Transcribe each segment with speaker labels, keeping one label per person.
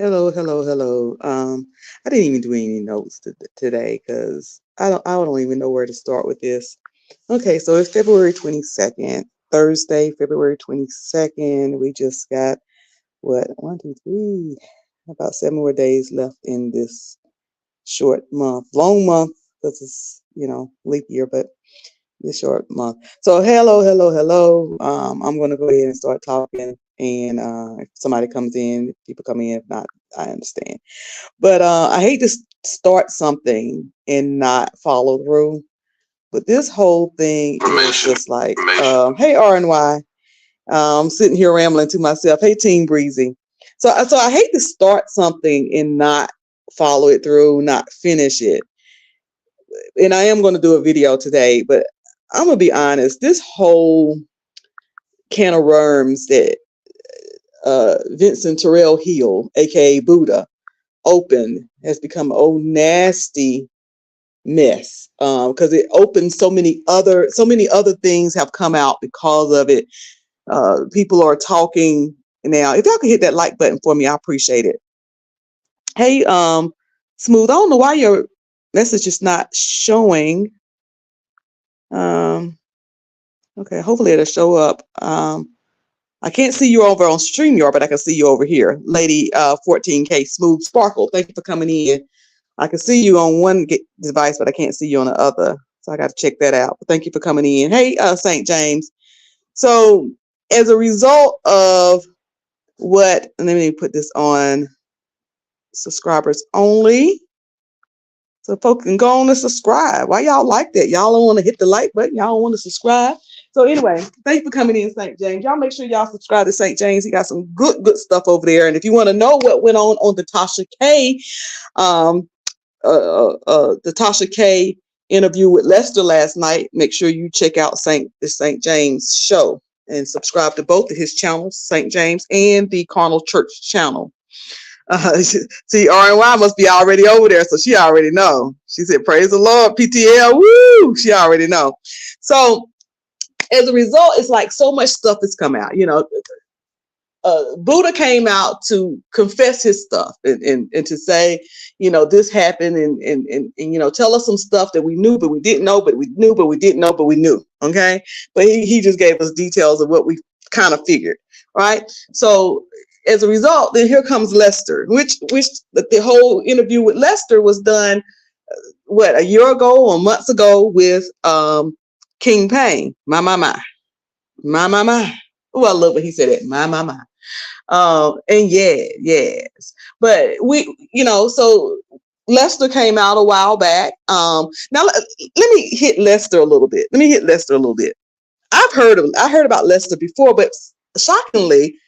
Speaker 1: Hello, hello, hello. I didn't even do any notes today because I don't even know where to start with this. Okay, so it's February 22nd, Thursday, February 22nd. We just got what, one, two, three, about 7 more days left in this short month, long month because it's, leap year, but this short month. So hello, hello, hello. I'm going to go ahead and start talking. And if somebody comes in, people come in. If not, I understand. But I hate to start something and not follow through. But this whole thing is just like, hey RNY, I'm sitting here rambling to myself. Hey Team Breezy. So I hate to start something and not follow it through, not finish it. And I am going to do a video today, but I'm gonna be honest. This whole can of worms that Vincent Terrill Hill, aka Buddha, opened has become a old nasty mess because it opened so many other things have come out because of it. People are talking now. If y'all could hit that like button for me, I appreciate it. Hey, Smooth, I don't know why your message is not showing. Um, okay, hopefully it'll show up. I can't see you over on StreamYard, but I can see you over here. Lady 14K Smooth Sparkle, thank you for coming in. I can see you on one device, but I can't see you on the other. So I got to check that out. But thank you for coming in. Hey, St. James. So as a result of let me put this on subscribers only. So folks can go on and subscribe. Why y'all like that? Y'all don't want to hit the like button. Y'all don't want to subscribe. So anyway, thanks for coming in, St. James. Y'all make sure y'all subscribe to St. James. He got some good stuff over there. And if you want to know what went on the Tasha K, um, the Tasha K interview with Lester last night, make sure you check out the St. James show and subscribe to both of his channels, St. James and the Carnal Church channel. See, RNY must be already over there, so she already know. She said, "Praise the Lord, PTL." Woo! She already know. So as a result, it's like so much stuff has come out. Buddha came out to confess his stuff and to say, this happened and tell us some stuff that we knew, but we didn't know, but we knew, but we didn't know, but we knew. Okay. But he just gave us details of what we kind of figured. Right. So as a result, then here comes Lester, which the whole interview with Lester was done, a year ago or months ago with King Payne. My. Oh, I love what he said. It. My. And yes. But so Lester came out a while back. Now let me hit Lester a little bit. I heard about Lester before, but shockingly,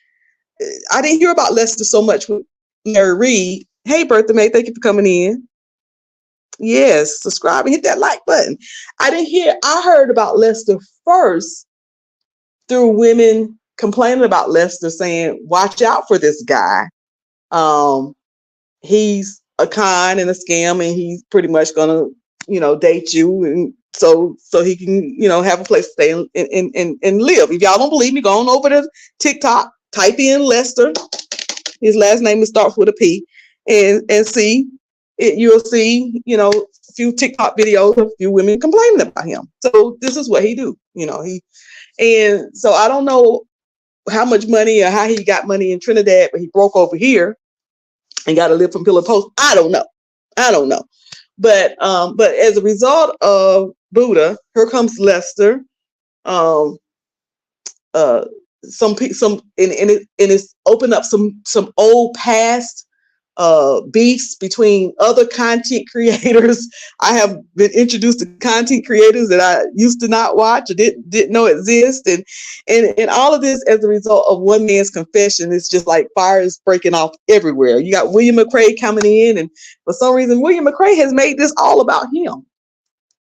Speaker 1: I didn't hear about Lester so much with Larry Reed. Hey, Bertha May, thank you for coming in. Yes, subscribe and hit that like button. I heard about Lester first through women complaining about Lester, saying, "Watch out for this guy. He's a con and a scam, and he's pretty much gonna, date you, and so he can, have a place to stay and live." If y'all don't believe me, go on over to TikTok, type in Lester. His last name starts with a P, and see it. You'll see, a few TikTok videos of a few women complaining about him. So this is what he do. And so I don't know how much money or how he got money in Trinidad, but he broke over here and got to live from pillar to post. I don't know. But as a result of Buddha, here comes Lester. Some and it's opened up some old past beefs between other content creators. I have been introduced to content creators that I used to not watch or didn't know exist, and all of this as a result of one man's confession. It's just like fires breaking off everywhere. You got William McRae coming in, and for some reason, William McRae has made this all about him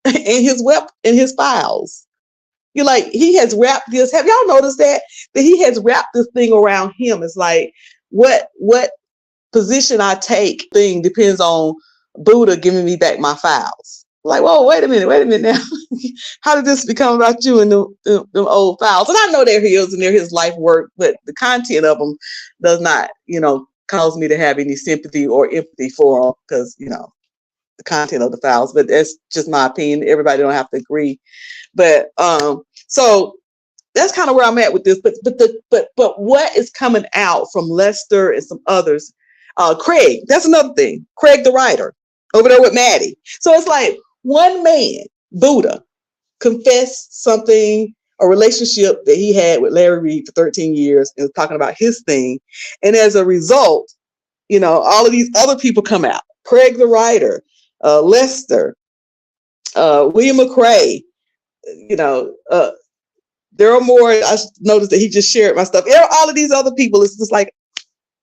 Speaker 1: and his files. You're like, he has wrapped this. Have y'all noticed that he has wrapped this thing around him? It's like what position I take thing depends on Buddha giving me back my files. Like, whoa, wait a minute now. How did this become about you and the old files? And I know they're his and they're his life work, but the content of them does not, cause me to have any sympathy or empathy for them because, you know, the content of the files, but that's just my opinion. Everybody don't have to agree. But so that's kind of where I'm at with this. But what is coming out from Lester and some others? Craig, that's another thing. Craig, the writer, over there with Maddie. So it's like one man, Buddha, confessed something, a relationship that he had with Larry Reed for 13 years and was talking about his thing. And as a result, you know, all of these other people come out. Craig, the writer, Lester, William McRae, you know, Daryl Moore. I noticed that he just shared my stuff. All of these other people, it's just like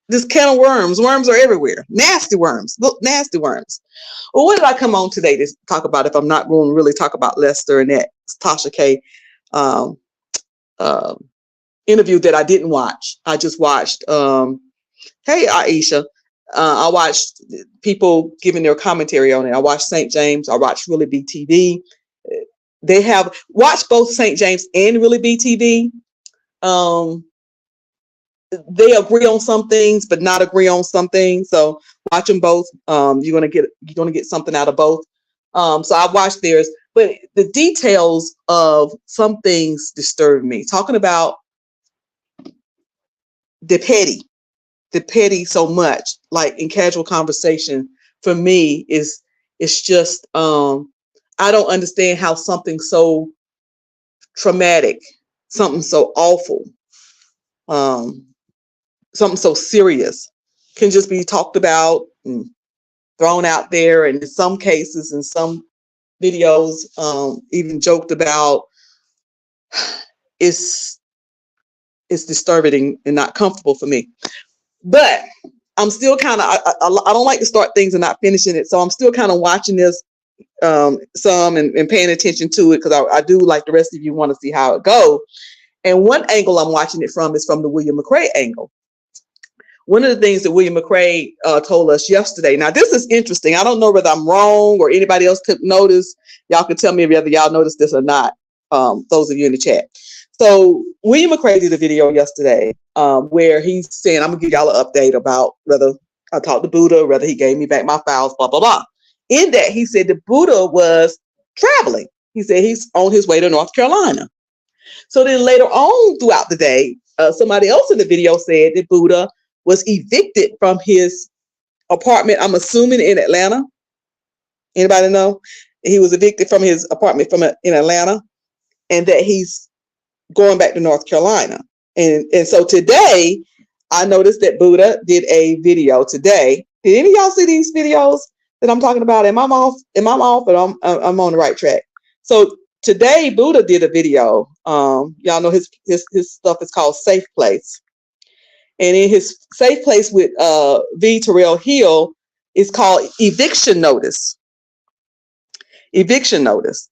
Speaker 1: this can of worms. Worms are everywhere. Nasty worms. Look, nasty worms. Well, what did I come on today to talk about if I'm not going to really talk about Lester and that Tasha K interview that I didn't watch? I just watched, hey, Aisha. I watched people giving their commentary on it. I watched St. James. I watched Really BTV. They have watched both St. James and Really BTV. They agree on some things, but not agree on some things. So watch them both. You're gonna get something out of both. So I watched theirs, but the details of some things disturb me. Talking about the petty so much, like in casual conversation, for me it's just I don't understand how something so traumatic, something so awful, something so serious can just be talked about and thrown out there, and in some cases, in some videos, even joked about. It's disturbing and not comfortable for me. But I'm still kind of, I don't like to start things and not finishing it. So I'm still kind of watching this some and paying attention to it because I do, like the rest of you, want to see how it goes. And one angle I'm watching it from is from the William McRae angle. One of the things that William McRae told us yesterday. Now, this is interesting. I don't know whether I'm wrong or anybody else took notice. Y'all can tell me whether y'all noticed this or not, those of you in the chat. So William McRae did a video yesterday where he's saying, I'm going to give y'all an update about whether I talked to Buddha, whether he gave me back my files, blah, blah, blah. In that, he said that Buddha was traveling. He said he's on his way to North Carolina. So then later on throughout the day, somebody else in the video said that Buddha was evicted from his apartment, I'm assuming in Atlanta. Anybody know? He was evicted from his apartment in Atlanta, and that he's going back to North Carolina. And so today, I noticed that Buddha did a video today. Did any of y'all see these videos that I'm talking about? Am I off? But I'm on the right track. So today, Buddha did a video. Y'all know his stuff is called Safe Place. And in his Safe Place with Terrill Hill is called Eviction Notice. Eviction Notice.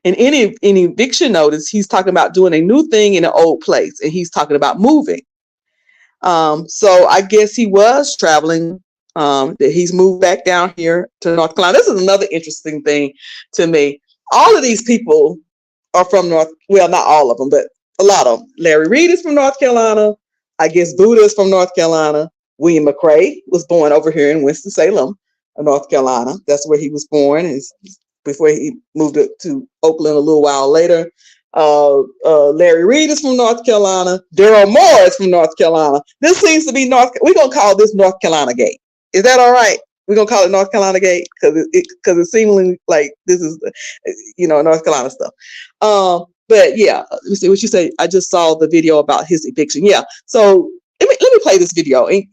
Speaker 1: And in eviction notice, he's talking about doing a new thing in an old place, and he's talking about moving. So I guess he was traveling, that he's moved back down here to North Carolina. This is another interesting thing to me. All of these people are from well, not all of them, but a lot of them. Larry Reed is from North Carolina. I guess Buddha is from North Carolina. William McRae was born over here in Winston-Salem, North Carolina. That's where he was born. Before he moved to Oakland a little while later. Larry Reed is from North Carolina. Daryl Moore is from North Carolina. This seems to be we're going to call this North Carolina Gate. Is that all right? We're going to call it North Carolina Gate because it's seemingly like this is, North Carolina stuff. But yeah, let me see what you say. I just saw the video about his eviction. Yeah. So let me play this video. And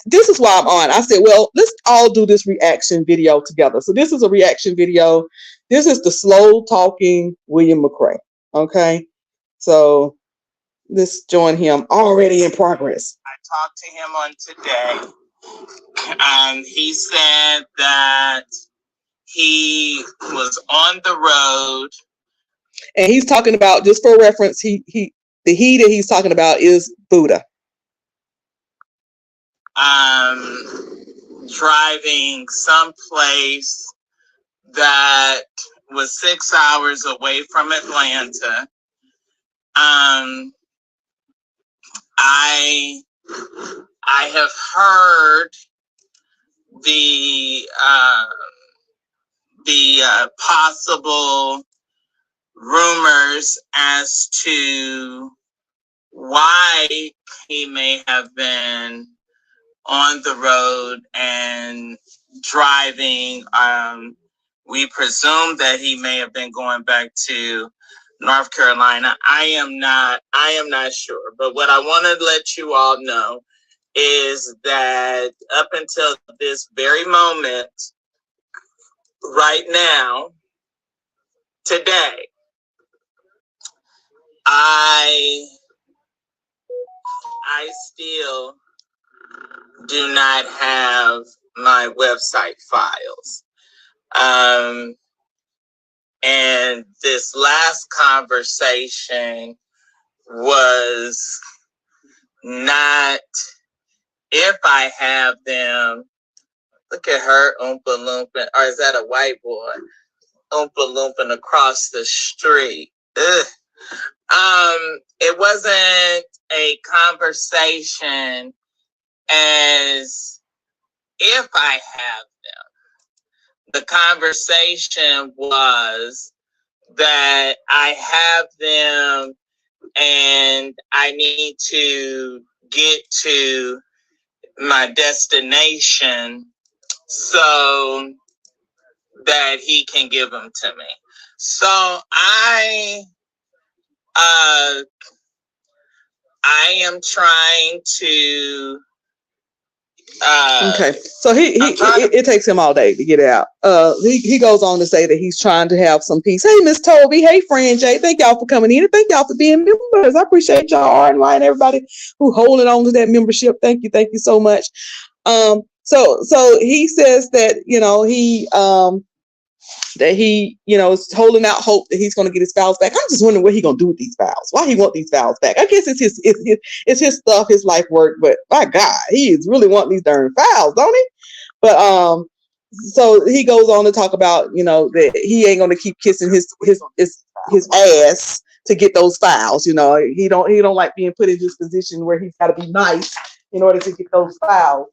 Speaker 1: this is why I'm on. I said, well, let's all do this reaction video together. So this is a reaction video. This is the slow talking William McRae. Okay. So let's join him. Already in progress.
Speaker 2: I talked to him on today, and he said that he was on the road.
Speaker 1: And he's talking about, just for reference, the he that he's talking about is Buddha.
Speaker 2: Driving someplace that was 6 hours away from Atlanta. I I have heard the possible rumors as to why he may have been on the road and driving. We presume that he may have been going back to North Carolina. I am not sure. But what I want to let you all know is that up until this very moment, right now, today, I still do not have my website files. And this last conversation was not if I have them. Look at her oompa loompa, or is that a white boy? Oompa loompa across the street. Ugh. It wasn't a conversation as if I have them. The conversation was that I have them and I need to get to my destination so that he can give them to me. So I am trying to.
Speaker 1: Okay, so it takes him all day to get out. He goes on to say that he's trying to have some peace. Hey, Miss Toby. Hey, Fran J. Thank y'all for coming in and thank y'all for being members. I appreciate y'all and everybody who holding on to that membership. Thank you so much. So he says that he is holding out hope that he's going to get his files back. I'm just wondering what he's going to do with these files. Why he want these files back? I guess it's his stuff, his life work. But my God, he is really wanting these darn files, don't he? But so he goes on to talk about that he ain't going to keep kissing his ass to get those files. He don't like being put in this position where he's got to be nice in order to get those files.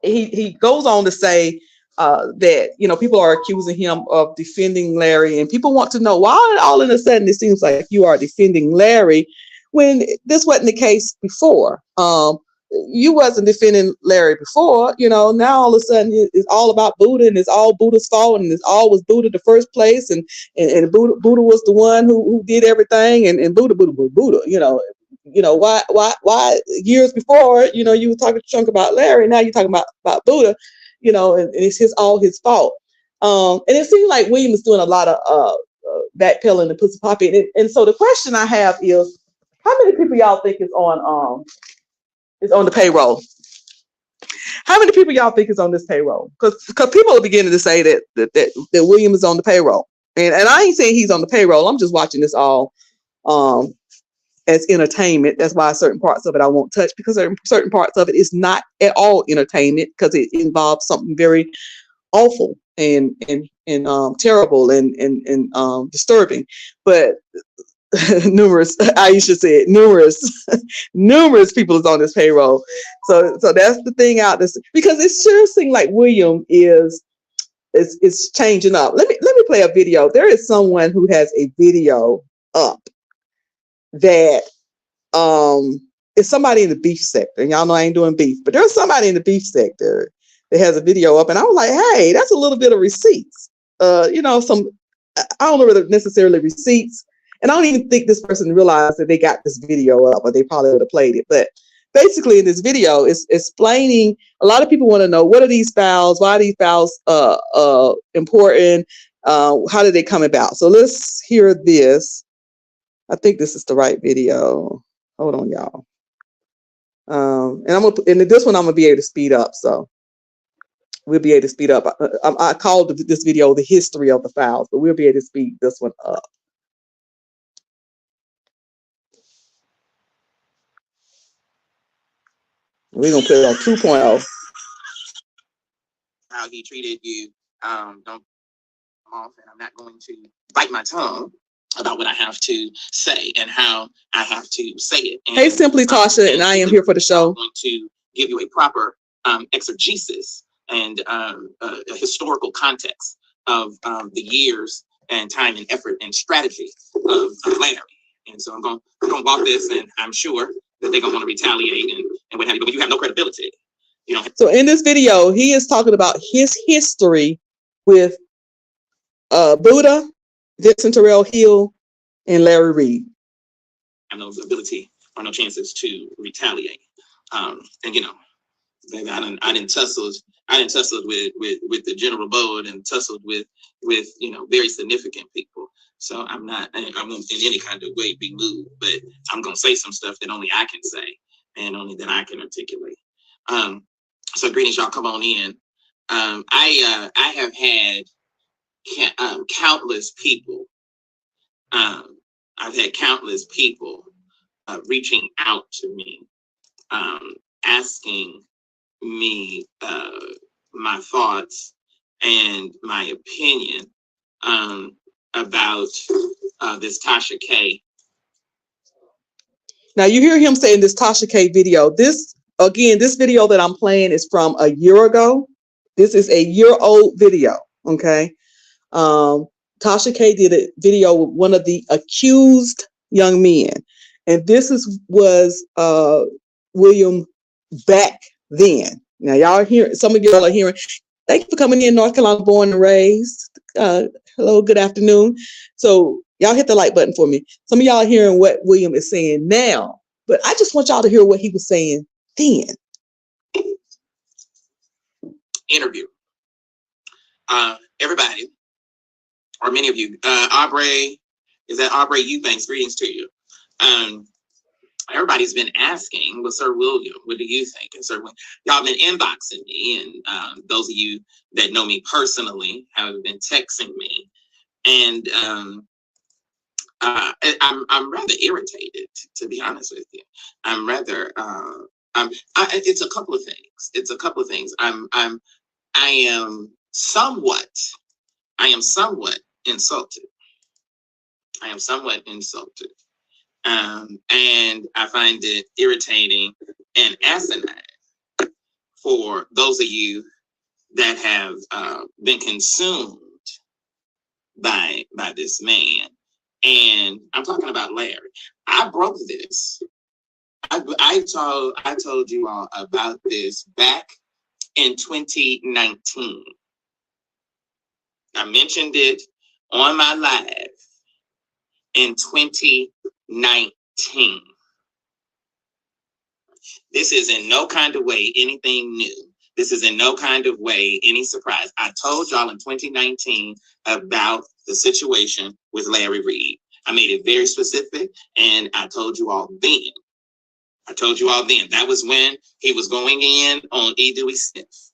Speaker 1: He goes on to say that people are accusing him of defending Larry, and people want to know why all of a sudden it seems like you are defending Larry when this wasn't the case before. You wasn't defending Larry before. Now all of a sudden it's all about Buddha, and it's all Buddha's fault, and it's all was Buddha the first place, and Buddha was the one who did everything, and Buddha. Why years before, you were talking chunk about Larry, now you're talking about Buddha, and it's all his fault. And it seems like William is doing a lot of backpedaling and pussy popping. And so the question I have is, how many people y'all think is on the payroll? How many people y'all think is on this payroll? Because people are beginning to say that William is on the payroll. And I ain't saying he's on the payroll. I'm just watching this all as entertainment. That's why certain parts of it I won't touch, because certain parts of it is not at all entertainment, because it involves something very awful and terrible and disturbing. But Aisha said numerous people is on this payroll. So that's the thing out this, because it sure seems like William is changing up. Let me play a video. There is someone who has a video up that is somebody in the beef sector, and y'all know I ain't doing beef, but there's somebody in the beef sector that has a video up, and I was like, hey, that's a little bit of receipts. Some, I don't know whether necessarily receipts, and I don't even think this person realized that they got this video up, or they probably would have played it. But basically in this video it's explaining, a lot of people want to know, what are these files, why are these files important, how did they come about? So let's hear this. I think this is the right video. Hold on, y'all. And this one I'm gonna be able to speed up, so we'll be able to speed up. I called this video the history of the files, but we'll be able to speed this one up. We're gonna put it on 2.0.
Speaker 2: How he treated you. Don't come off, and I'm not going to bite my tongue. about what I have to say and how I have to say it. And,
Speaker 1: hey, Simply Tasha, and I am here for the show.
Speaker 2: I'm going to give you a proper exegesis and a historical context of the years and time and effort and strategy of Larry. And so I'm going to walk this, and I'm sure that they're going to want to retaliate and what have you, but you have no credibility. You know.
Speaker 1: So in this video, he is talking about his history with Buddha, Vincent Terrill Hill, and Larry Reed.
Speaker 2: I have no ability or no chances to retaliate. And you know, baby, I didn't tussled with the general board and tussled with you know, very significant people. So I won't in any kind of way be moved, but I'm gonna say some stuff that only I can say and only that I can articulate. So greetings, y'all. Come on in. I have had countless people. I've had countless people reaching out to me, asking me my thoughts and my opinion about this Tasha K.
Speaker 1: Now you hear him saying this Tasha K video. This video that I'm playing is from a year ago. This is a year-old video. Okay. Tasha K did a video with one of the accused young men, and this was William back then. Now y'all hear, some of y'all are hearing. Thank you for coming in, North Carolina, born and raised. Hello, good afternoon. So y'all hit the like button for me. Some of y'all are hearing what William is saying now, but I just want y'all to hear what he was saying then.
Speaker 2: Interview. Everybody, or many of you, Aubrey, is that Aubrey Eubanks? Greetings to you. Everybody's been asking, well, Sir William, what do you think? And Sir William, y'all been inboxing me, and those of you that know me personally have been texting me, and I'm rather irritated, to be honest with you. I'm rather it's a couple of things. It's a couple of things. I am somewhat insulted. I am somewhat insulted. And I find it irritating and asinine for those of you that have been consumed by this man. And I'm talking about Larry. I broke this. I told you all about this back in 2019. I mentioned it on my live in 2019. This is in no kind of way anything new. This is in no kind of way any surprise. I told y'all in 2019 about the situation with Larry Reed. I made it very specific, and I told you all then. That was when he was going in on E. Dewey Smith.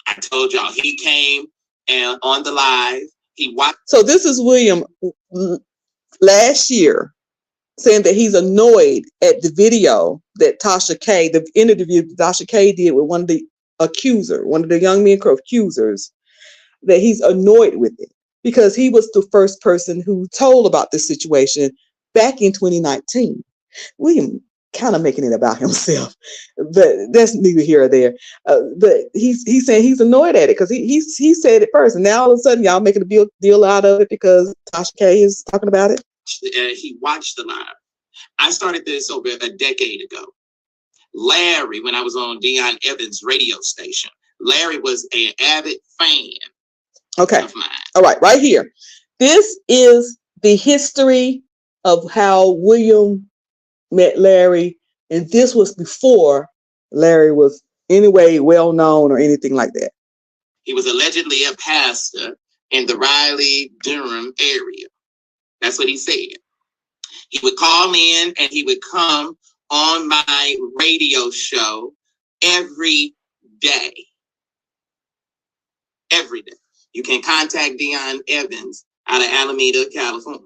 Speaker 2: I told y'all he came and on the live. He watched. So
Speaker 1: this is William last year saying that he's annoyed at the video that Tasha K, the interview Tasha K did with one of the young men accusers, that he's annoyed with it because he was the first person who told about this situation back in 2019. William kind of making it about himself, but that's neither here or there. But he's saying he's annoyed at it because he said it first, and now all of a sudden y'all making a big deal out of it because Tasha K is talking about it.
Speaker 2: He watched the live. I started this over a decade ago. Larry, when I was on Dion Evans' radio station, Larry was an avid fan.
Speaker 1: Okay.
Speaker 2: Of mine.
Speaker 1: All right here. This is the history of how William met Larry, and this was before Larry was anyway well known or anything like that.
Speaker 2: He was allegedly a pastor in the Raleigh-Durham area. That's what he said. He would call in and he would come on my radio show every day. Every day. You can contact Dion Evans out of Alameda, California.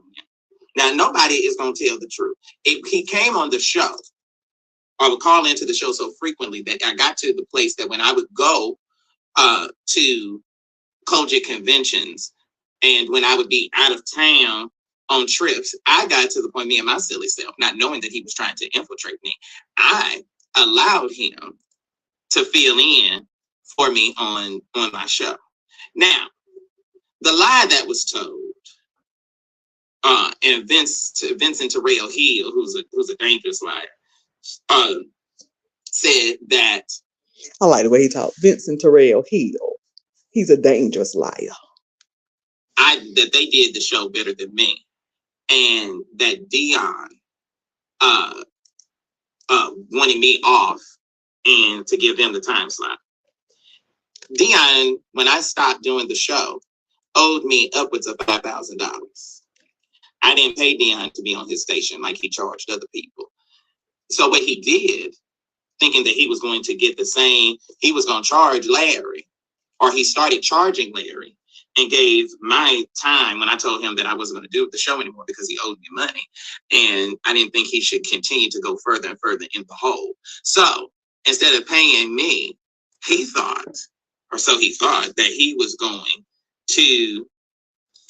Speaker 2: Now, nobody is going to tell the truth. He came on the show, or would call into the show so frequently that I got to the place that when I would go to Kojic conventions, and when I would be out of town on trips. I got to the point, me and my silly self, not knowing that he was trying to infiltrate me, I allowed him to fill in for me on my show. Now, the lie that was told, and Vincent Terrill Hill, who's a dangerous liar, said that.
Speaker 1: I like the way he talked. Vincent Terrill Hill. He's a dangerous liar.
Speaker 2: That they did the show better than me, and that Dion wanted me off and to give him the time slot. Dion, when I stopped doing the show, owed me upwards of $5,000. I didn't pay Dion to be on his station like he charged other people. So what he did, thinking that he was going to get the same, he was going to charge Larry, or he started charging Larry, and gave my time when I told him that I wasn't going to do the show anymore because he owed me money. And I didn't think he should continue to go further and further in the hole. So instead of paying me, he thought that he was going to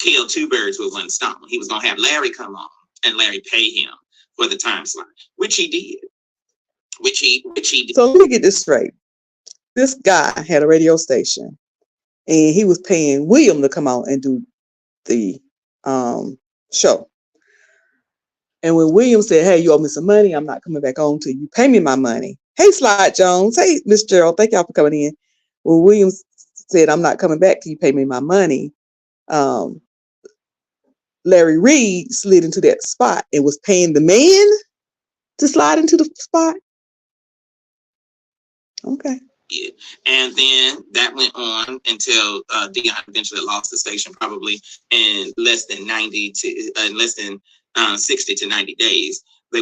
Speaker 2: kill two birds with one stone. He was going to have Larry come on and Larry pay him for the time slot, which he did. Which he did.
Speaker 1: So let me get this straight. This guy had a radio station, and he was paying William to come on and do the show. And when William said, "Hey, you owe me some money. I'm not coming back on till you pay me my money." Hey, Slide Jones. Hey, Miss Gerald. Thank y'all for coming in. When William said, "I'm not coming back till you pay me my money," Larry Reed slid into that spot and was paying the man to slide into the spot. Okay.
Speaker 2: Yeah. And then that went on until Dion eventually lost the station, probably in less than 60 to 90 days. They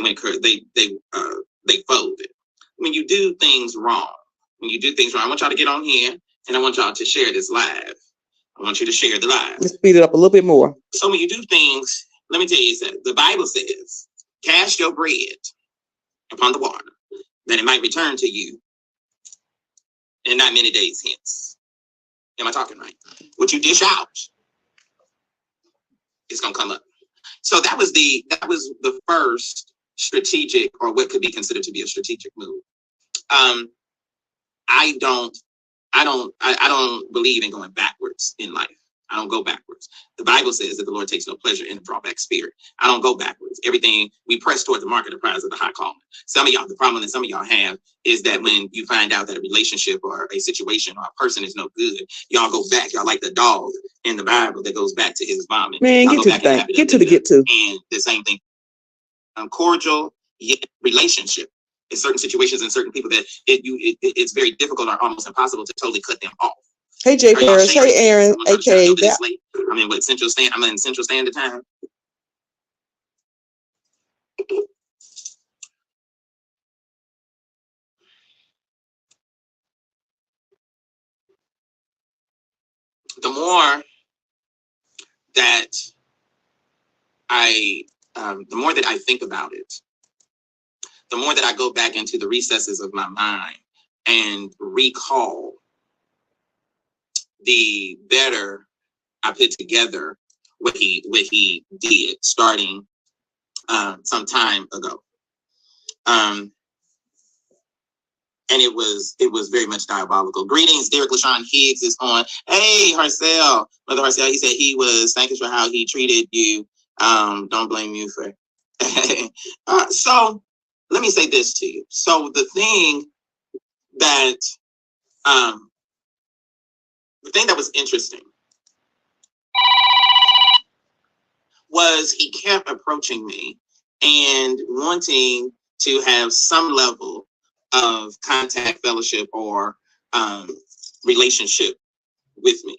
Speaker 2: folded. When you do things wrong, I want y'all to get on here and I want y'all to share this live. I want you to share the live.
Speaker 1: Let's speed it up a little bit more.
Speaker 2: So when you do things, let me tell you something. The Bible says, "Cast your bread upon the water, that it might return to you and not many days hence." Am I talking right? What you dish out is gonna come up. So that was the first strategic, or what could be considered to be a strategic move. I don't believe in going backwards in life. I don't go backwards. The Bible says that the Lord takes no pleasure in a drawback spirit. I don't go backwards. Everything we press toward the mark of the prize of the high calling. The problem that some of y'all have is that when you find out that a relationship or a situation or a person is no good, y'all go back. Y'all like the dog in the Bible that goes back to his vomit.
Speaker 1: Man, get to the thing. Get to.
Speaker 2: And the same thing. Cordial relationship. In certain situations and certain people that it's very difficult or almost impossible to totally cut them off.
Speaker 1: Hey Jay Ferris, hey Aaron, aka
Speaker 2: I'm in Central Standard Time. The more that I think about it, the more that I go back into the recesses of my mind and recall, the better I put together what he did starting some time ago. And it was very much diabolical. Greetings, Derek LaShawn Higgs is on. Hey, Harcel, Brother Harcel, he said he was thanking for how he treated you. Don't blame you for. So let me say this to you. So the thing that was interesting was he kept approaching me and wanting to have some level of contact, fellowship, or relationship with me.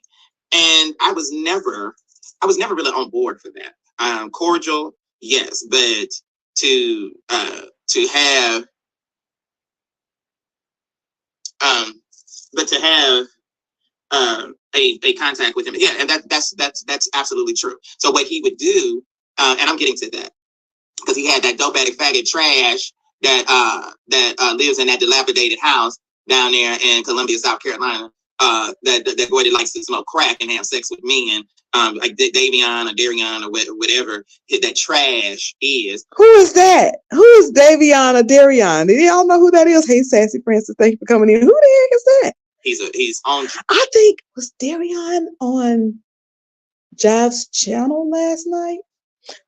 Speaker 2: And I was never really on board for that. Cordial, yes, but to have a contact with him, yeah, and that's absolutely true. So what he would do, and I'm getting to that, because he had that dope addict faggot trash that lives in that dilapidated house down there in Columbia, South Carolina, that boy that likes to smoke crack and have sex with me like Davion or Darion or whatever that trash is.
Speaker 1: Who is that? Who is Davion or Darion? Do y'all know who that is? Hey, Sassy Francis, thank you for coming in. Who the heck is that?
Speaker 2: He's on.
Speaker 1: I think, was Darion on Jive's channel last night?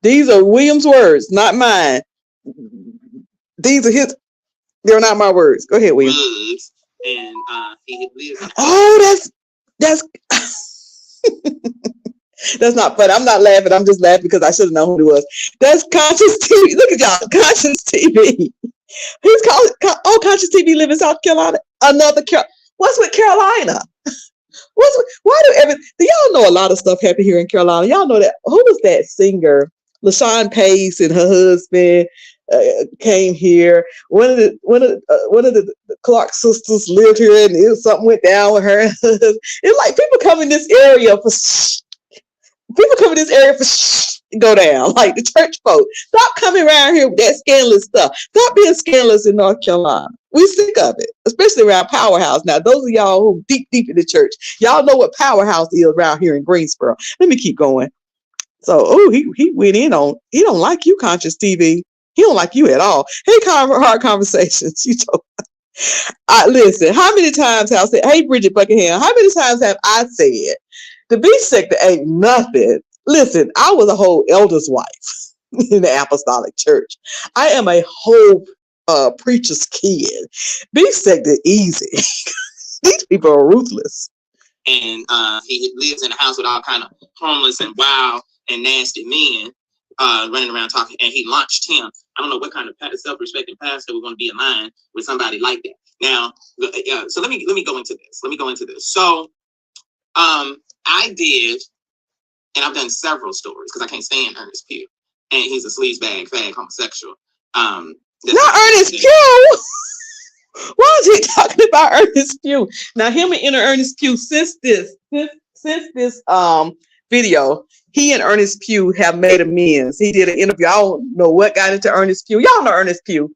Speaker 1: These are William's words, not mine. These are his. They're not my words. Go ahead, William.
Speaker 2: And he lives.
Speaker 1: Oh, that's that's not funny. I'm not laughing. I'm just laughing because I should have known who it was. That's Conscious TV. Look at y'all, Conscious TV. He's called. Oh, Conscious TV live in South Carolina. What's with Carolina? Do y'all know a lot of stuff happened here in Carolina? Y'all know that. Who was that singer? LaShawn Pace and her husband came here. One of the Clark sisters lived here, and something went down with her. It's like people come in this area for go down. Like the church folk, stop coming around here with that scandalous stuff. Stop being scandalous in North Carolina. We sick of it, especially around Powerhouse. Now, those of y'all who deep in the church, y'all know what Powerhouse is around here in Greensboro. Let me keep going. So, he went in on. He don't like you, Conscious TV. He don't like you at all. Hey, hard conversations. You told. Listen. How many times have I said? Hey, Bridget Buckingham. How many times have I said the B sector ain't nothing? Listen, I was a whole elder's wife in the Apostolic Church. I am a whole preacher's kid. B sector easy. These people are ruthless.
Speaker 2: And he lives in a house with all kind of homeless and wild and nasty men running around talking. And he launched him. I don't know what kind of self-respecting pastor would want to be in line with somebody like that. Now, so let me go into this. So I did, and I've done several stories because I can't stand Ernest Pugh, and he's a sleazebag, fag, homosexual.
Speaker 1: Not Ernest Pugh. Why is he talking about Ernest Pugh? Now, him and Ernest Pugh, since this video, he and Ernest Pugh have made amends. He did an interview. I don't know what got into Ernest Pugh. Y'all know Ernest Pugh.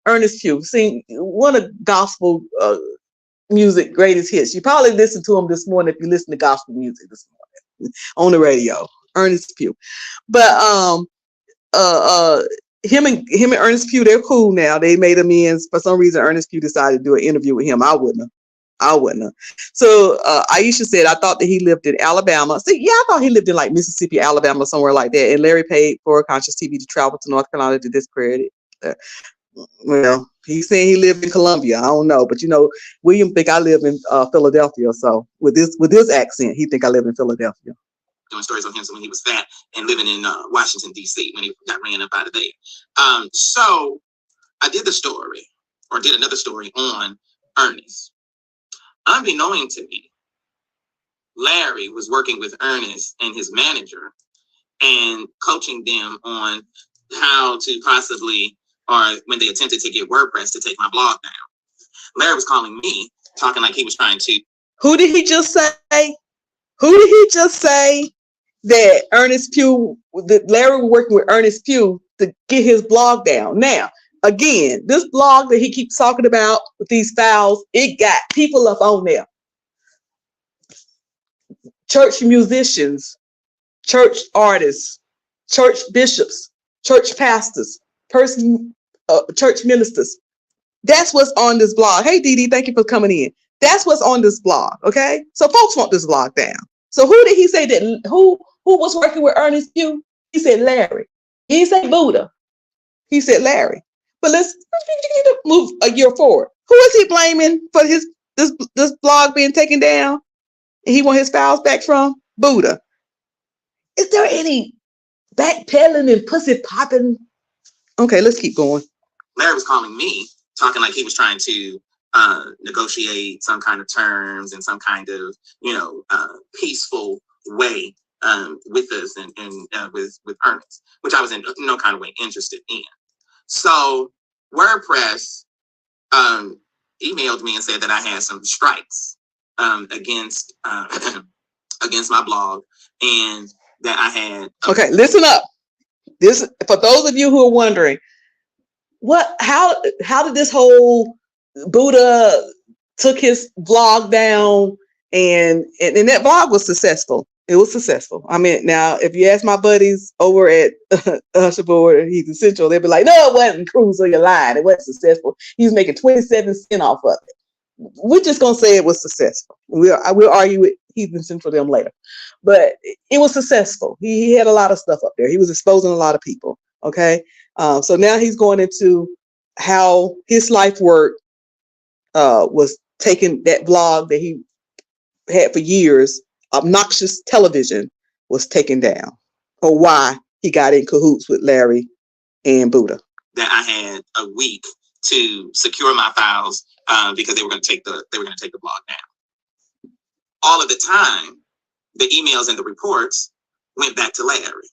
Speaker 1: Ernest Pugh, sing one of gospel music greatest hits. You probably listened to him this morning if you listen to gospel music this morning on the radio. Ernest Pugh, but him and Ernest Pugh, they're cool now. They made amends. For some reason, Ernest Pugh decided to do an interview with him. I wouldn't have. So Aisha said, I thought that he lived in Alabama. See, yeah, I thought he lived in like Mississippi, Alabama, somewhere like that. And Larry paid for Conscious TV to travel to North Carolina to discredit. Well, he's saying he lived in Columbia. I don't know, but William think I live in Philadelphia. So with this accent, he think I live in Philadelphia.
Speaker 2: Doing stories on him when he was fat and living in Washington D.C. when he got ran up out of there. So I did another story on Ernest. Unbeknown to me, Larry was working with Ernest and his manager and coaching them on how to possibly, or when they attempted to get WordPress to take my blog down. Larry was calling me, talking like he was trying to.
Speaker 1: Who did he just say? That Ernest Pugh, that Larry was working with Ernest Pugh to get his blog down. Now, again, this blog that he keeps talking about with these files, it got people up on there. Church musicians, church artists, church bishops, church pastors, church ministers. That's what's on this blog. Hey, Dee Dee, thank you for coming in. That's what's on this blog, okay? So folks want this blog down. So who did he say that? Who was working with Ernest Pugh? He said Larry. He didn't say Buddha. He said Larry. But let's move a year forward. Who is he blaming for this blog being taken down? And he want his files back from? Buddha. Is there any backpedaling and pussy popping? Okay, let's keep going.
Speaker 2: Larry was calling me, talking like he was trying to negotiate some kind of terms and some kind of, peaceful way with us and with Ernest, which I was in no kind of way interested in. So WordPress emailed me and said that I had some strikes against my blog, and that I had.
Speaker 1: Okay, listen up. This, for those of you who are wondering, how did this whole Buddha took his blog down and that blog was successful. It was successful. I mean, now if you ask my buddies over at Usher Board, he's essential. They'll be like, "No, it wasn't Cruise or your line. It wasn't successful. He was making 27 cents off of it." We're just gonna say it was successful. We'll argue with Heathen Central them later, but it was successful. He had a lot of stuff up there. He was exposing a lot of people. Okay, so now he's going into how his life work was taking that vlog that he had for years, obnoxious television, was taken down, or why he got in cahoots with Larry and Buddha.
Speaker 2: That I had a week to secure my files because they were going to take the blog down. All of the time, the emails and the reports went back to Larry.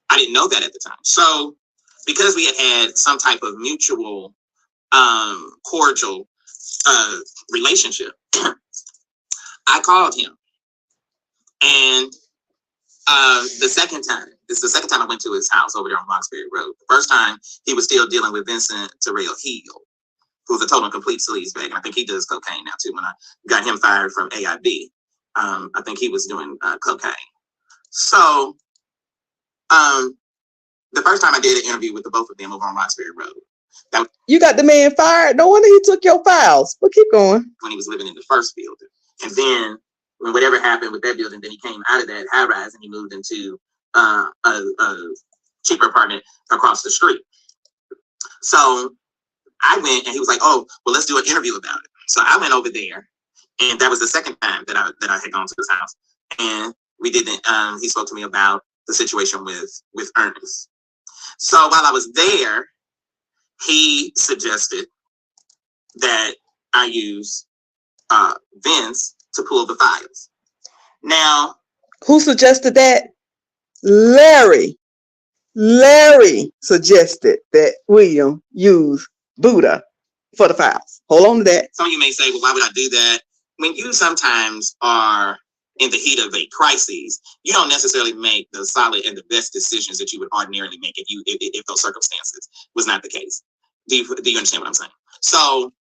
Speaker 2: I didn't know that at the time. So because we had some type of mutual cordial relationship, I called him. And this is the second time I went to his house over there on Roxbury Road. The first time he was still dealing with Vincent Terrill Hill, who's a total and complete sleazebag. And I think he does cocaine now too. When I got him fired from AIB, I think he was doing cocaine. So the first time I did an interview with the both of them over on Roxbury Road.
Speaker 1: You got the man fired? No wonder he took your files. But keep going.
Speaker 2: When he was living in the first building. And then when whatever happened with that building, then he came out of that high rise and he moved into a cheaper apartment across the street. So I went and he was like, "Oh, well, let's do an interview about it." So I went over there, and that was the second time that I had gone to his house, and we didn't. He spoke to me about the situation with Ernest. So while I was there, he suggested that I use Vince to pull the files. Now,
Speaker 1: who suggested that? Larry. Larry suggested that William use Buddha for the files. Hold on to that.
Speaker 2: Some of you may say, "Well, why would I do that?" When you sometimes are in the heat of a crisis, you don't necessarily make the solid and the best decisions that you would ordinarily make if those circumstances was not the case. Do you understand what I'm saying? So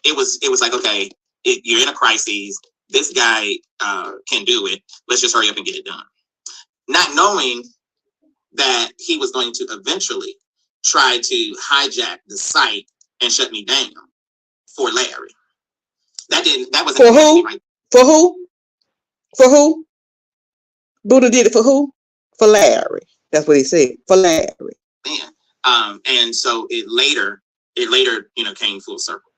Speaker 2: it was like, okay, you're in a crisis. This guy can do it. Let's just hurry up and get it done. Not knowing that he was going to eventually try to hijack the site and shut me down for Larry. That was
Speaker 1: for who? Right? For who? For who? Buddha did it for who? For Larry. That's what he said. For Larry.
Speaker 2: Yeah. And so it later, came full circle.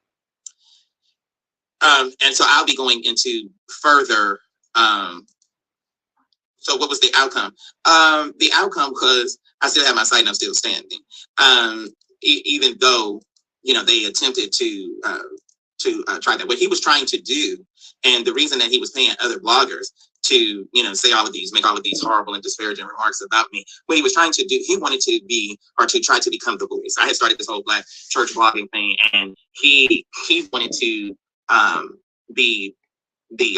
Speaker 2: And so I'll be going into further. So what was the outcome? The outcome was I still have my site and I'm still standing. Even though, they attempted to try that. What he was trying to do, and the reason that he was paying other bloggers to, say all of these, make all of these horrible and disparaging remarks about me, what he was trying to do, he wanted to be, or to try to become the voice. I had started this whole Black church blogging thing, and he wanted to be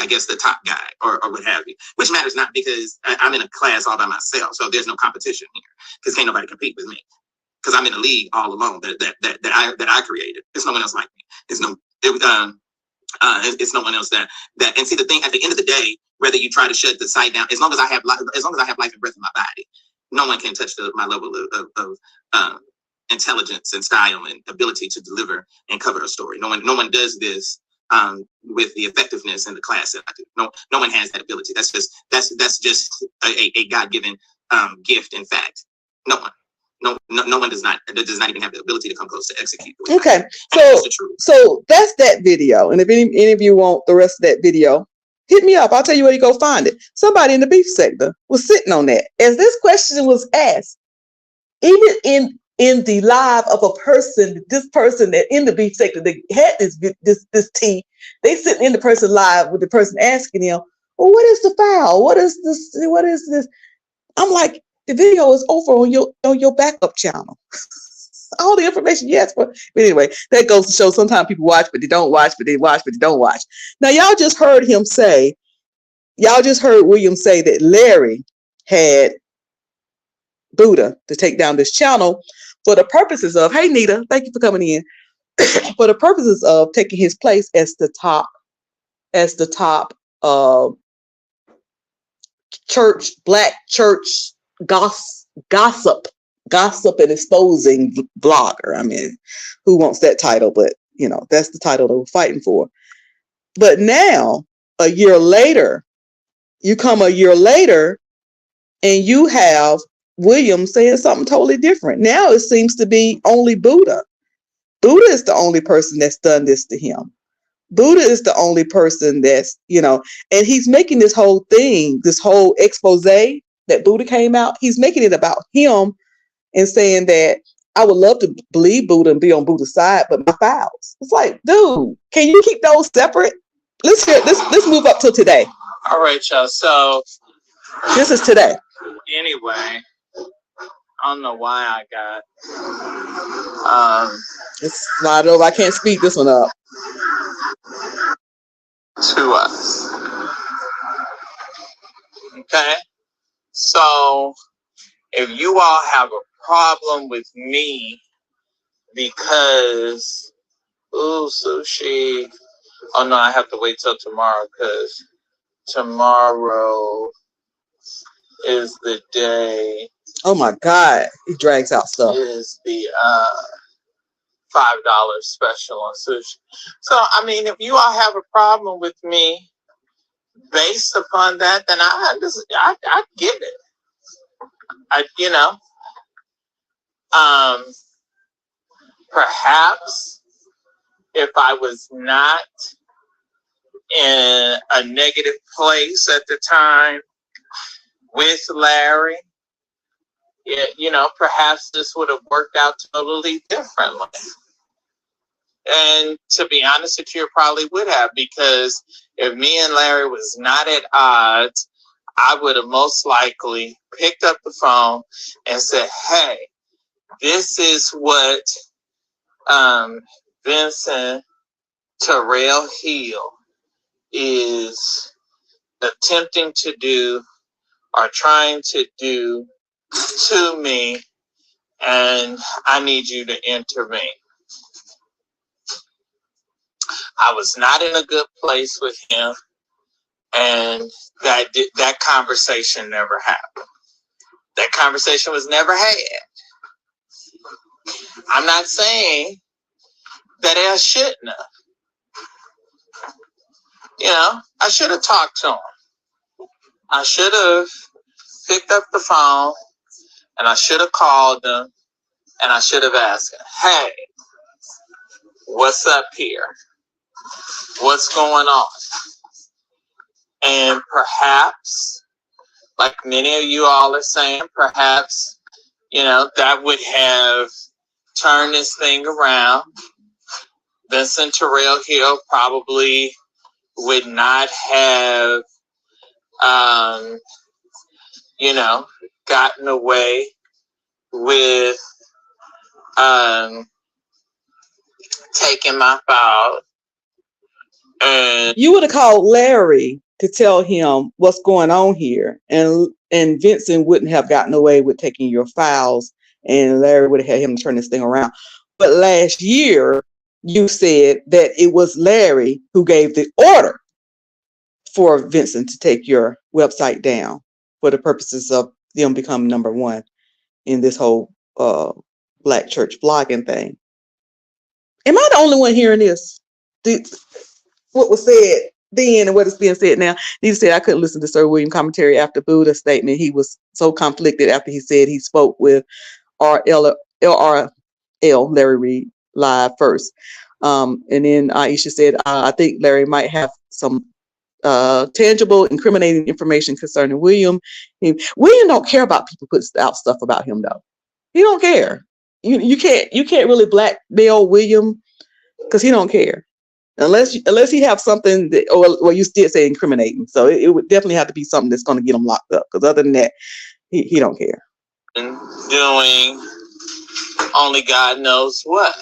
Speaker 2: I guess the top guy or what have you, which matters not because I'm in a class all by myself, so there's no competition here because can't nobody compete with me because I'm in a league all alone that I created. There's no one else like me. It's no one else that and see the thing at the end of the day, whether you try to shut the site down, as long as I have life and breath in my body, no one can touch my level of intelligence and style and ability to deliver and cover a story. No one does this with the effectiveness and the class that I do. No one has that ability. That's just a God-given gift. In fact, no one does not even have the ability to come close to execute.
Speaker 1: Okay, so that's that video. And if any of you want the rest of that video, hit me up. I'll tell you where you go find it. Somebody in the beef sector was sitting on that as this question was asked. Even in the live of this person that in the beef sector that had this tea, they sitting in the person live with the person asking him, "Well, what is the file? What is this? What is this?" I'm like, the video is over on your backup channel. All the information you asked for. But anyway, that goes to show sometimes people watch, but they don't watch, but they watch, but they don't watch. Now, y'all just heard William say that Larry had Buddha to take down this channel for the purposes of, hey, Nita, thank you for coming in, for the purposes of taking his place as the top black church gossip and exposing blogger. I mean, who wants that title? But that's the title they were fighting for. But now, a year later, and you have William saying something totally different. Now it seems to be only Buddha. Buddha is the only person that's done this to him. Buddha is the only person that's, and he's making this whole thing, this whole expose that Buddha came out, he's making it about him and saying that I would love to believe Buddha and be on Buddha's side, but my files. It's like, dude, can you keep those separate? Let's move up to today.
Speaker 2: All right, y'all. So
Speaker 1: this is today.
Speaker 2: Anyway, I don't know why I got
Speaker 1: it's slide over. I can't speed this one up.
Speaker 2: To us. Okay? So if you all have a problem with me because sushi. Oh no, I have to wait till tomorrow because tomorrow is the day.
Speaker 1: Oh my God, he drags out stuff.
Speaker 2: Is the $5 special on sushi. So I mean, if you all have a problem with me based upon that, then I get it. Perhaps if I was not in a negative place at the time with Larry, perhaps this would have worked out totally differently. And to be honest with you, it probably would have, because if me and Larry was not at odds, I would have most likely picked up the phone and said, hey, this is what Vincent Terrill Hill is attempting to do or trying to do to me, and I need you to intervene. I was not in a good place with him, and that conversation never happened. That conversation was never had. I'm not saying that I shouldn't have. I should have talked to him. I should have picked up the phone, and I should have called him, and I should have asked him, hey, what's up here? What's going on? And perhaps, like many of you all are saying, perhaps, that would have turned this thing around. Vincent Terrill Hill probably would not have, gotten away with taking my file. And
Speaker 1: you would have called Larry to tell him what's going on here, and Vincent wouldn't have gotten away with taking your files, and Larry would have had him turn this thing around. But last year, you said that it was Larry who gave the order for Vincent to take your website down for the purposes of them becoming number one in this whole Black church blogging thing. Am I the only one hearing this? What was said then and what is being said now? He said I couldn't listen to Sir William commentary after Buddha's statement. He was so conflicted after he said he spoke with LRL, Larry Reid, live first. And then Aisha said, I think Larry might have some tangible, incriminating information concerning William. William don't care about people putting out stuff about him, though. He don't care. You can't really blackmail William because he don't care. Unless he have something that, or you still say incriminating. So it would definitely have to be something that's going to get him locked up. Because other than that, he don't care.
Speaker 2: Doing only God knows what.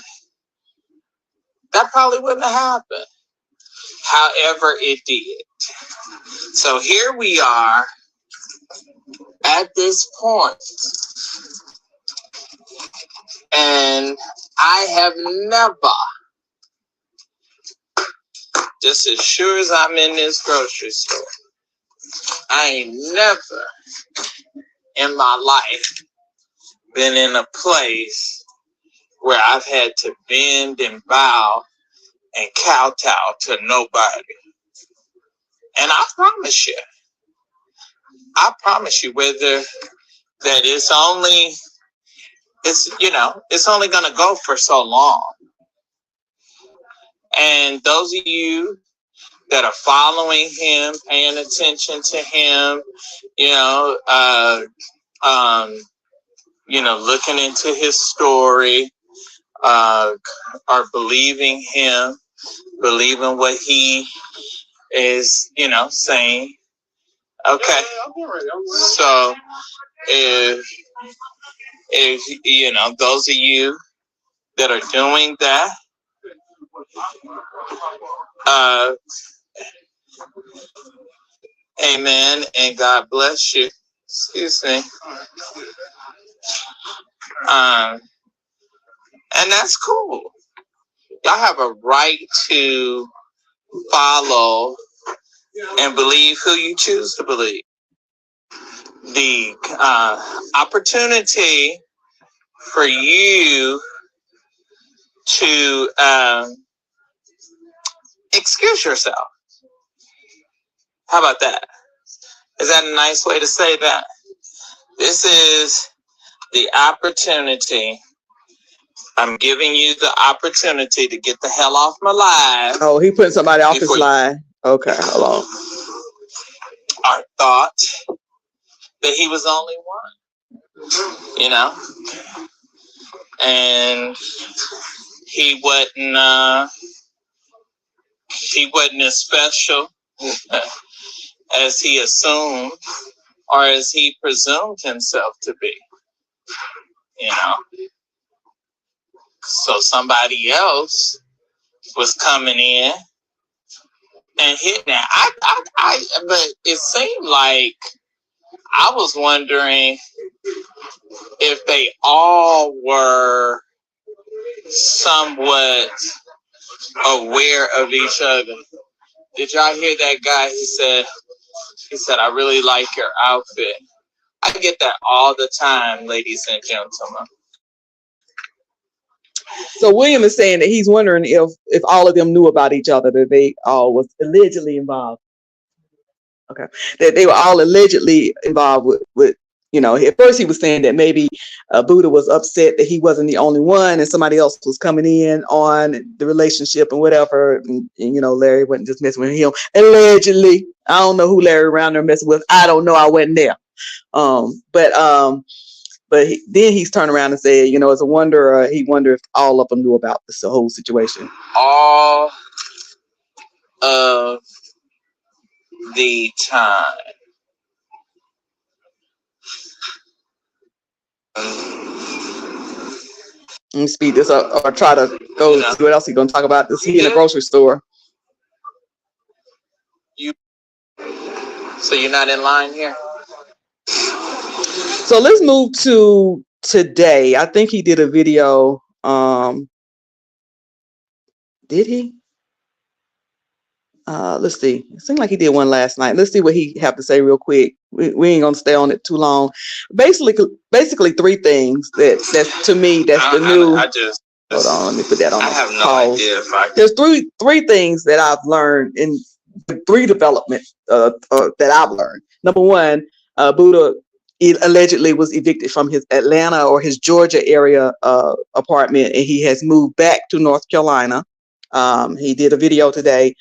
Speaker 2: That probably wouldn't have happened. However, it did. So here we are at this point. And I have never, just as sure as I'm in this grocery store, I ain't never in my life been in a place where I've had to bend and bow and kowtow to nobody. And I promise you, whether that it's only going to go for so long. And those of you that are following him, paying attention to him, looking into his story, are believing him, believing what he is, saying. Okay. So if those of you that are doing that, amen, and God bless you. Excuse me. And that's cool. Y'all have a right to follow and believe who you choose to believe. The opportunity for you to excuse yourself. How about that? Is that a nice way to say that? This is the opportunity. I'm giving you the opportunity to get the hell off my live.
Speaker 1: Oh, he put somebody off his live. Okay, hold on.
Speaker 2: I thought that he was only one, and he wasn't as special as he assumed or as he presumed himself to be, So somebody else was coming in and hitting that. But it seemed like I was wondering if they all were somewhat aware of each other. Did y'all hear that guy? He said, I really like your outfit. I get that all the time, ladies and gentlemen.
Speaker 1: So William is saying that he's wondering if all of them knew about each other, that they all was allegedly involved. Okay. That they were all allegedly involved with at first he was saying that maybe Buddha was upset that he wasn't the only one and somebody else was coming in on the relationship and whatever. And Larry wasn't just messing with him. Allegedly. I don't know who Larry around there messing with. I don't know. I wasn't there. But then he's turned around and said, it's a wonder. He wondered if all of them knew about this whole situation.
Speaker 2: All of the time.
Speaker 1: Let me speed this up or try to go see what else he's going to talk about. This he in the grocery store.
Speaker 2: So you're not in line here?
Speaker 1: So let's move to today. I think he did a video. Did he? Let's see. It seemed like he did one last night. Let's see what he have to say real quick. We ain't gonna stay on it too long. Basically three things that's to me that's the new. Hold on, let me put that on.
Speaker 2: I have no idea if I.
Speaker 1: There's three things that I've learned in the three development that I've learned. Number one, Buddha allegedly was evicted from his Atlanta or his Georgia area apartment, and he has moved back to North Carolina. He did a video today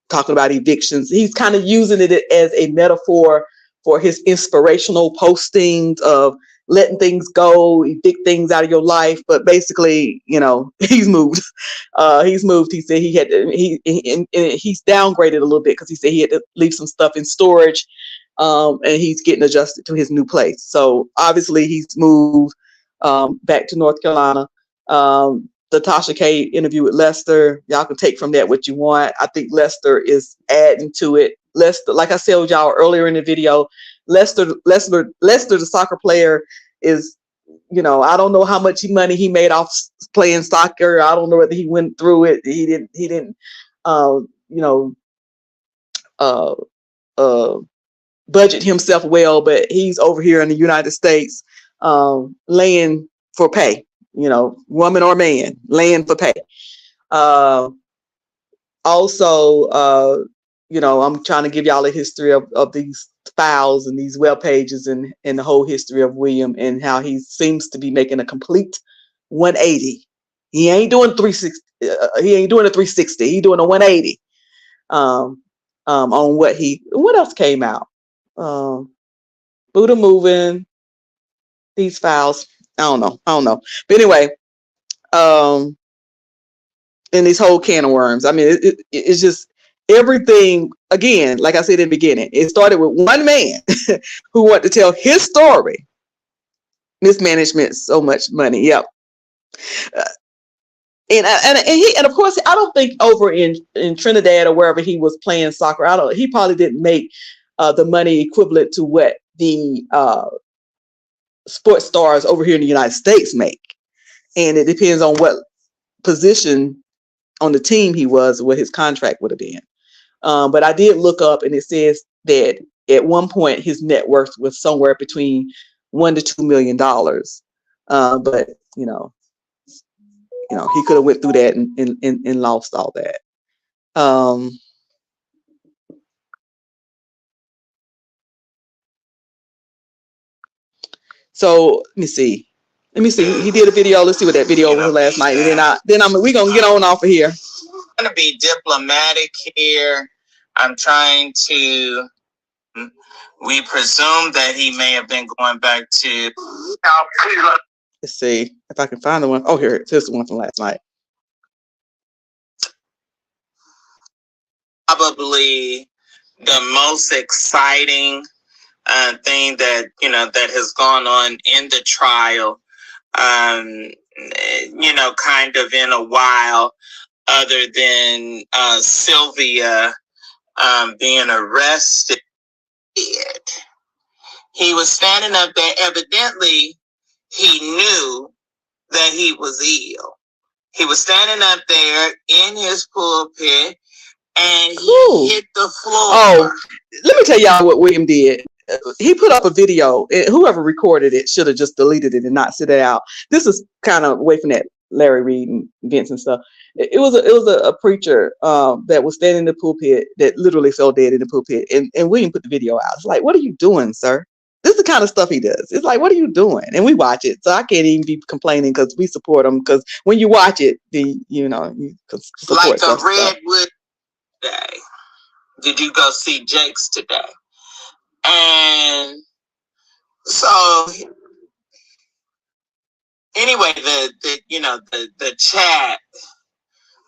Speaker 1: talking about evictions. He's kind of using it as a metaphor for his inspirational postings of letting things go, evict things out of your life. But basically, he's moved. He's moved. He said he had to, he's downgraded a little bit because he said he had to leave some stuff in storage, and he's getting adjusted to his new place. So obviously he's moved back to North Carolina. The Tasha K interview with Lester, y'all can take from that what you want. I think Lester is adding to it. Lester, like I said y'all earlier in the video, Lester, the soccer player, is, I don't know how much money he made off playing soccer. I don't know whether he went through it. He didn't, budget himself well, but he's over here in the United States laying for pay, woman or man, laying for pay. Also, I'm trying to give y'all a history of these files and these web pages and the whole history of William and how he seems to be making a complete 180. He ain't doing 360. He ain't doing a 360. He doing a 180. On what else came out? Buddha moving, these files. I don't know. But anyway, in this whole can of worms. I mean, it's just everything. Again, like I said in the beginning, it started with one man who wanted to tell his story. Mismanagement, so much money. Yep. And of course, I don't think over in Trinidad or wherever he was playing soccer, he probably didn't make the money equivalent to what the sports stars over here in the United States make. And it depends on what position on the team he was, what his contract would have been. But I did look up, and it says that at one point his net worth was somewhere between $1 to $2 million. But he could have went through that and lost all that. So let me see. He did a video. Let's see what that video was last night. And then we're gonna get on off of here.
Speaker 2: I'm gonna be diplomatic here. I'm trying to. We presume that he may have been going back to.
Speaker 1: Let's see if I can find the one. Oh, here's the one from last night.
Speaker 2: Probably the most exciting thing that that has gone on in the trial, kind of in a while, other than Sylvia being arrested. He was standing up there. Evidently, he knew that he was ill. He was standing up there in his pulpit, and he hit the floor.
Speaker 1: Oh, let me tell y'all what William did. He put up a video. Whoever recorded it should have just deleted it and not sit it out. This is kind of away from that Larry Reed and Vince and stuff. It was a preacher that was standing in the pulpit that literally fell dead in the pulpit, and William put the video out. It's like, what are you doing, sir? This is the kind of stuff he does. It's like, what are you doing? And we watch it, so I can't even be complaining because we support him. Because when you watch it, you support
Speaker 2: like
Speaker 1: stuff.
Speaker 2: A Redwood Day. Did you go see Jake's today? And so anyway, the chat,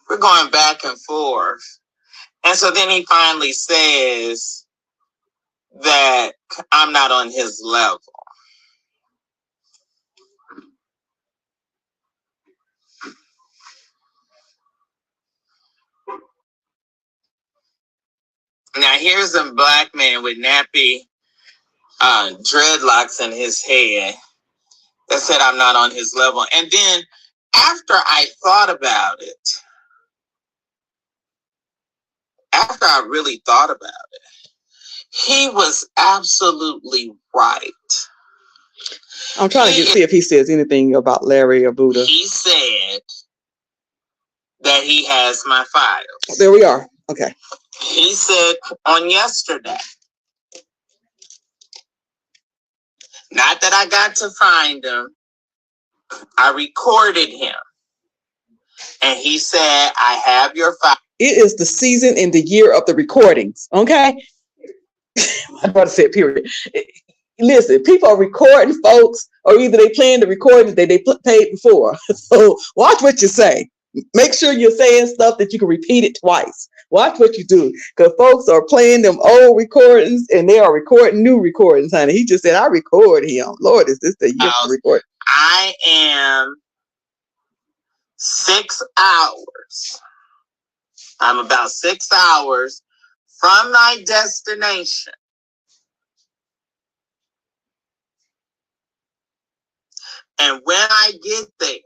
Speaker 2: we're going back and forth. And so then he finally says that I'm not on his level. Now here's a black man with nappy dreadlocks in his head that said I'm not on his level. And then after I thought about it, after I really thought about it, he was absolutely right.
Speaker 1: I'm trying to see if he says anything about Larry or Buddha.
Speaker 2: He said that he has my files.
Speaker 1: There we are. Okay.
Speaker 2: He said on yesterday, not that I got to find him, I recorded him. And he said, I have your file.
Speaker 1: It is the season and the year of the recordings. Okay. I about to say period. Listen, people are recording, folks, or either they playing the recordings that they paid before. So watch what you say. Make sure you're saying stuff that you can repeat it twice. Watch what you do, because folks are playing them old recordings and they are recording new recordings, honey. He just said, I record him. Lord, is this the year for recording?
Speaker 2: I am 6 hours. I'm about 6 hours from my destination. And when I get there,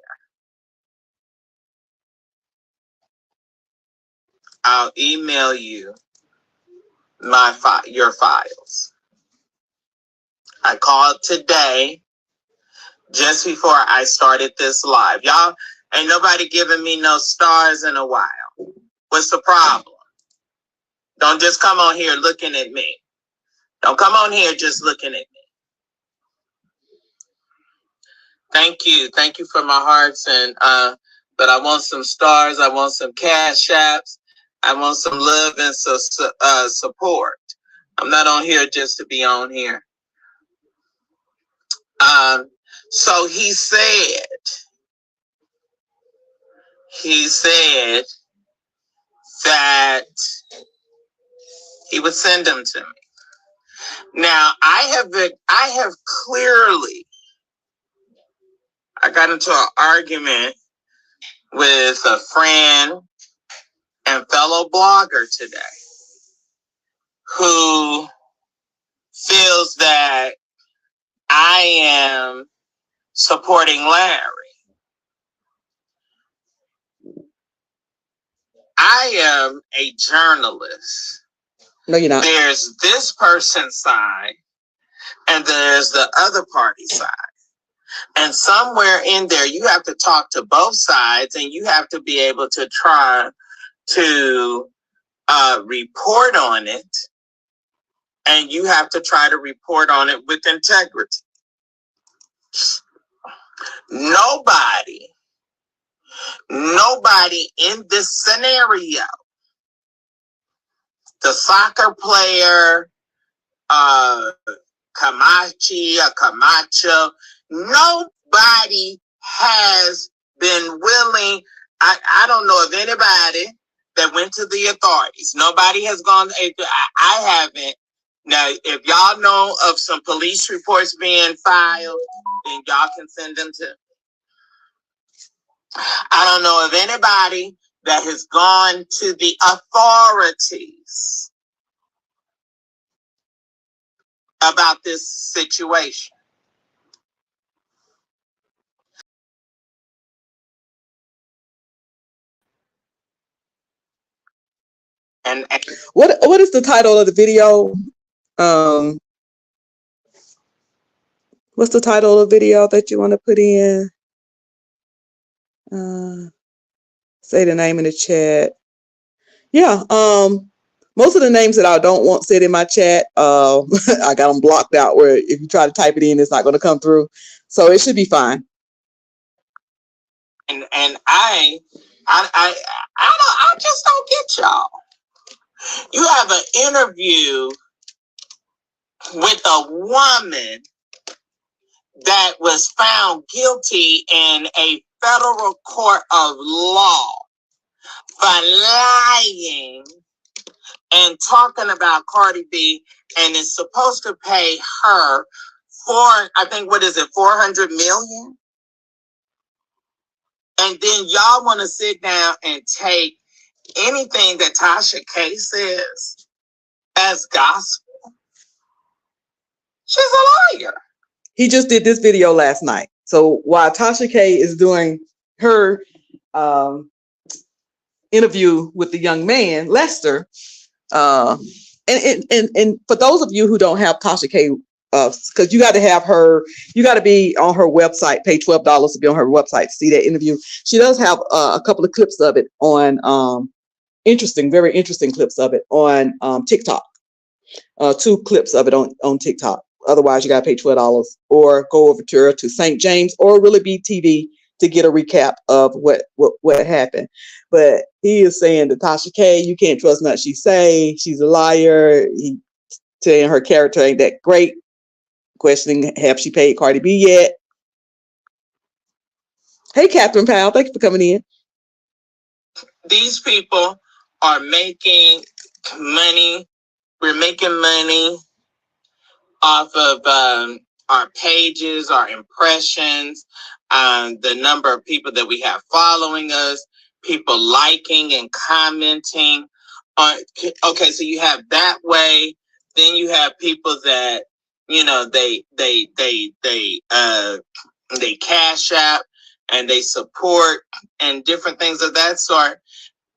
Speaker 2: I'll email you your files. I called today just before I started this live. Y'all, ain't nobody giving me no stars in a while. What's the problem? Don't just come on here looking at me. Don't come on here just looking at me. Thank you. Thank you for my hearts. And but I want some stars. I want some cash apps. I want some love and support. I'm not on here just to be on here. So he said that he would send them to me. Now I have clearly, I got into an argument with a friend and fellow blogger today who feels that I am supporting Larry. I am a journalist.
Speaker 1: No, you're not.
Speaker 2: There's this person's side and there's the other party side. And somewhere in there, you have to talk to both sides and you have to be able to try to report on it. And you have to try to report on it with integrity. Nobody in this scenario, the soccer player, Camacho, nobody has been willing. I don't know of anybody that went to the authorities. Nobody has gone. I haven't. Now, if y'all know of some police reports being filed, then y'all can send them to me. I don't know of anybody that has gone to the authorities about this situation. And
Speaker 1: what is the title of the video? What's the title of the video that you want to put in? Say the name in the chat. Yeah. Most of the names that I don't want said in my chat, I got them blocked out where if you try to type it in, it's not going to come through. So it should be fine.
Speaker 2: And I just don't get y'all. You have an interview with a woman that was found guilty in a federal court of law for lying and talking about Cardi B, and is supposed to pay her $400 million? And then y'all want to sit down and take anything that Tasha K says as gospel. She's a liar.
Speaker 1: He just did this video last night. So while Tasha K is doing her interview with the young man, Lester, and for those of you who don't have Tasha K, because you got to have her, you got to be on her website, pay $12 to be on her website to see that interview. She does have a couple of clips of it on very interesting clips of it on TikTok. 2 clips of it on TikTok. Otherwise, you got to pay $12 or go over to St. James or Really Be TV to get a recap of what happened. But he is saying that Tasha K, you can't trust nothing she say. She's a liar. He saying her character ain't that great. Questioning, have she paid Cardi B yet? Hey, Catherine Powell, thank you for coming in.
Speaker 2: These people are making money. We're making money off of our pages, our impressions, the number of people that we have following us, people liking and commenting. Okay, so you have that way. Then you have people that, you know, they cash app and they support and different things of that sort.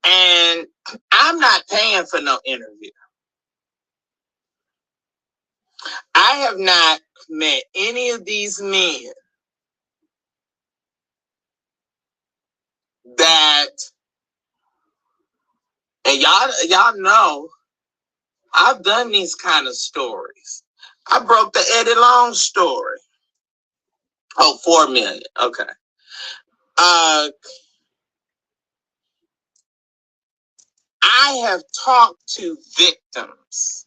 Speaker 2: And I'm not paying for no interview. I have not met any of these men that, and y'all know, I've done these kind of stories. I broke the Eddie Long story. Oh, 4 million. Okay. I have talked to victims,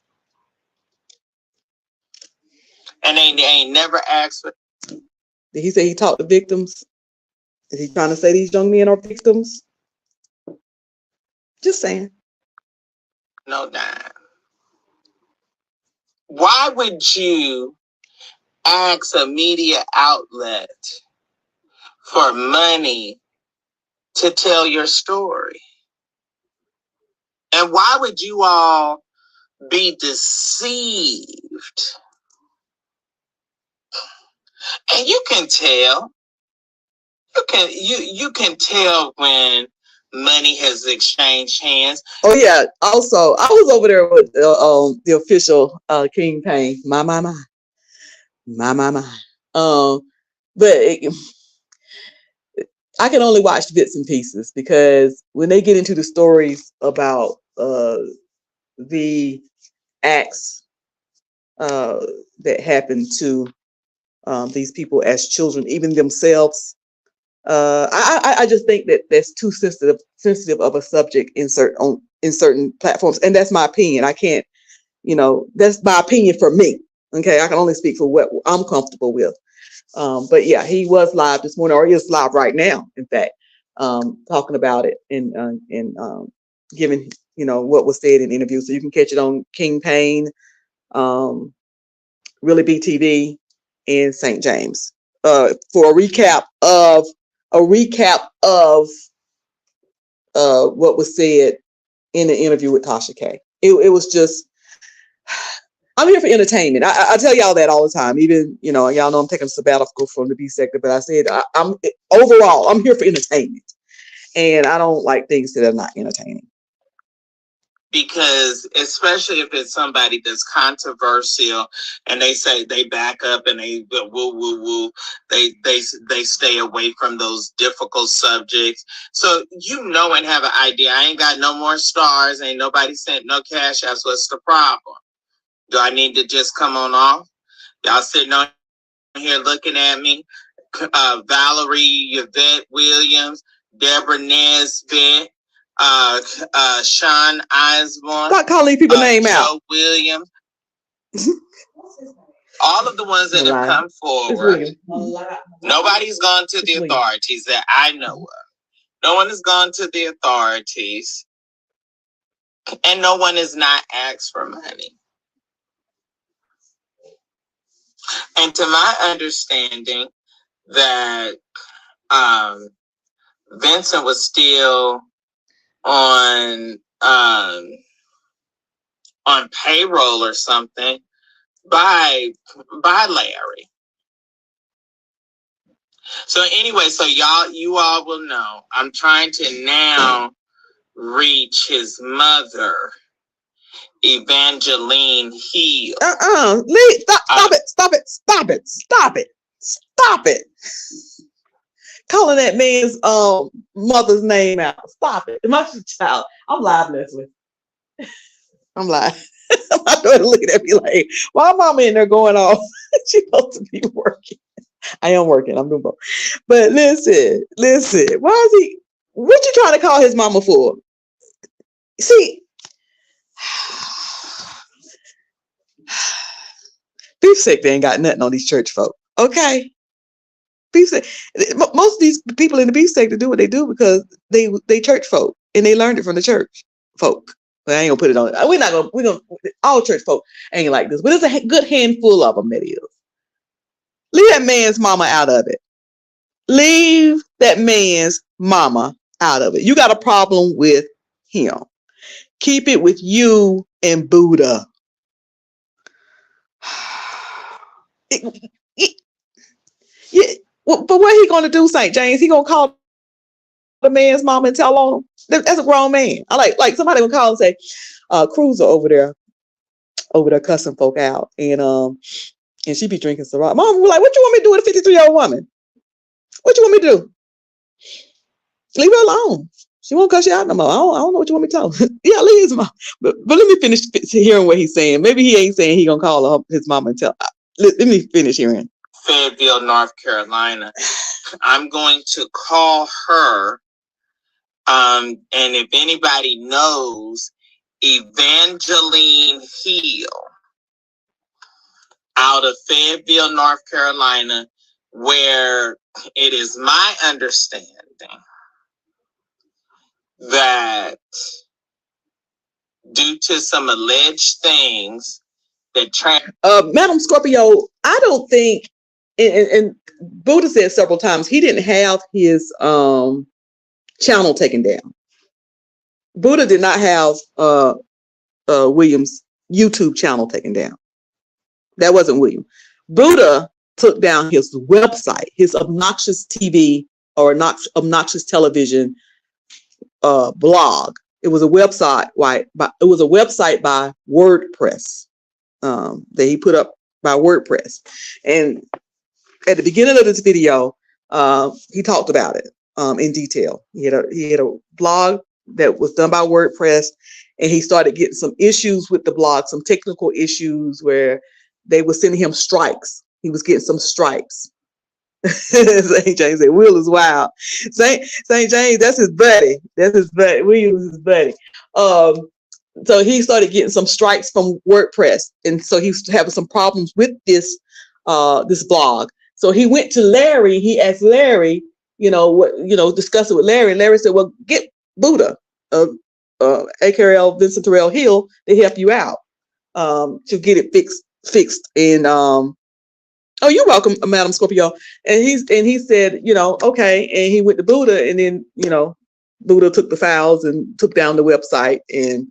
Speaker 2: and they ain't never asked for.
Speaker 1: Did he say he talked to victims? Is he trying to say these young men are victims? Just saying.
Speaker 2: No dime. Why would you ask a media outlet for money to tell your story? And why would you all be deceived? And you can tell. You can tell when money has exchanged hands.
Speaker 1: Oh yeah. Also, I was over there with the official King Payne. My. But I can only watch bits and pieces, because when they get into the stories about the acts that happened to these people as children, even themselves, I just think that that's too sensitive of a subject in certain platforms, and that's my opinion. I can't, that's my opinion for me. Okay, I can only speak for what I'm comfortable with. But yeah, he was live this morning, or he is live right now, in fact, talking about it and giving what was said in the interview. So you can catch it on King Payne, Really BTV, and St. James for a recap of what was said in the interview with Tasha K. It was just, I'm here for entertainment. I tell y'all that all the time. Even, y'all know I'm taking a sabbatical from the B sector, but I said I'm overall, I'm here for entertainment, and I don't like things that are not entertaining.
Speaker 2: Because especially if it's somebody that's controversial, and they say they back up and they woo, they stay away from those difficult subjects. So and have an idea. I ain't got no more stars. Ain't nobody sent no cash apps. What's the problem? Do I need to just come on off? Y'all sitting on here looking at me. Valerie Yvette Williams, Deborah Nesbitt, Sean Osborne.
Speaker 1: Stop calling people name
Speaker 2: Joe
Speaker 1: out.
Speaker 2: Williams. All of the ones that have come forward. Nobody's gone to the authorities that I know of. No one has gone to the authorities. And no one has not asked for money. And to my understanding, that Vincent was still on payroll or something by Larry. So anyway, so you all will know. I'm trying to now reach his mother, Evangeline Hill.
Speaker 1: Stop it. Calling that man's mother's name out. Stop it. My child. I'm live, Leslie. I'm live. My daughter looking at me like, why mama in there going off? She's supposed to be working. I am working. I'm doing both. But listen. Why is he? What you trying to call his mama for? See, beef sector ain't got nothing on these church folk. Okay. Most of these people in the beef sector do what they do because they church folk, and they learned it from the church folk. But I ain't gonna put it on. We're gonna all church folk ain't like this, but there's a good handful of them that is. Leave that man's mama out of it. Leave that man's mama out of it. You got a problem with him. Keep it with you and Buddha. But what he gonna do, St. James? He gonna call the man's mama and tell on him? That's a grown man. I like somebody would call and say, Cruiser over there, over there cussing folk out, and she be drinking Ciroc. Mom was like, "What you want me to do with a 53-year-old woman? What you want me to do? Leave her alone. She won't cuss you out no more. I don't know what you want me to tell her." Yeah, leave his mom. But let me finish hearing what he's saying. Maybe he ain't saying he gonna call his mom and tell. Let me finish hearing.
Speaker 2: Fayetteville, North Carolina. I'm going to call her. And if anybody knows Evangeline Hill out of Fayetteville, North Carolina, where it is my understanding that due to some alleged things that
Speaker 1: Madam Scorpio, I don't think, and Buddha said several times, he didn't have his channel taken down. Buddha did not have William's YouTube channel taken down. That wasn't William. Buddha took down his website, his obnoxious TV or obnoxious television blog. It was a website by WordPress that he put up by WordPress. And at the beginning of this video, he talked about it in detail. He had a blog that was done by WordPress, and he started getting some issues with the blog, some technical issues where they were sending him strikes. He was getting some strikes. St. James said, "Will is wild." St. James, that's his buddy. That's his buddy. William was his buddy. So he started getting some strikes from WordPress, and so he's having some problems with this blog. So he went to Larry. He asked Larry, discuss it with Larry. And Larry said, "Well, get Buddha, AKL Vincent Terrill Hill, to help you out to get it fixed." And oh, you're welcome, Madam Scorpio. And he said, okay. And he went to Buddha, and then Buddha took the files and took down the website, and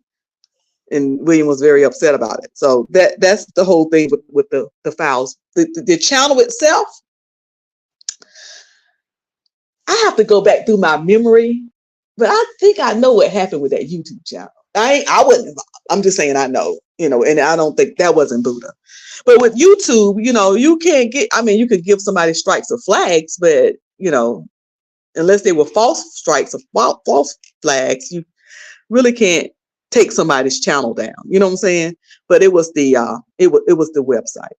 Speaker 1: William was very upset about it. So that's the whole thing with the files. The channel itself, I have to go back through my memory, but I think I know what happened with that YouTube channel. I'm just saying I know, and I don't think that wasn't Buddha. But with YouTube, you can't you could give somebody strikes or flags, but unless they were false strikes or false flags, you really can't take somebody's channel down. You know what I'm saying? But it was the website.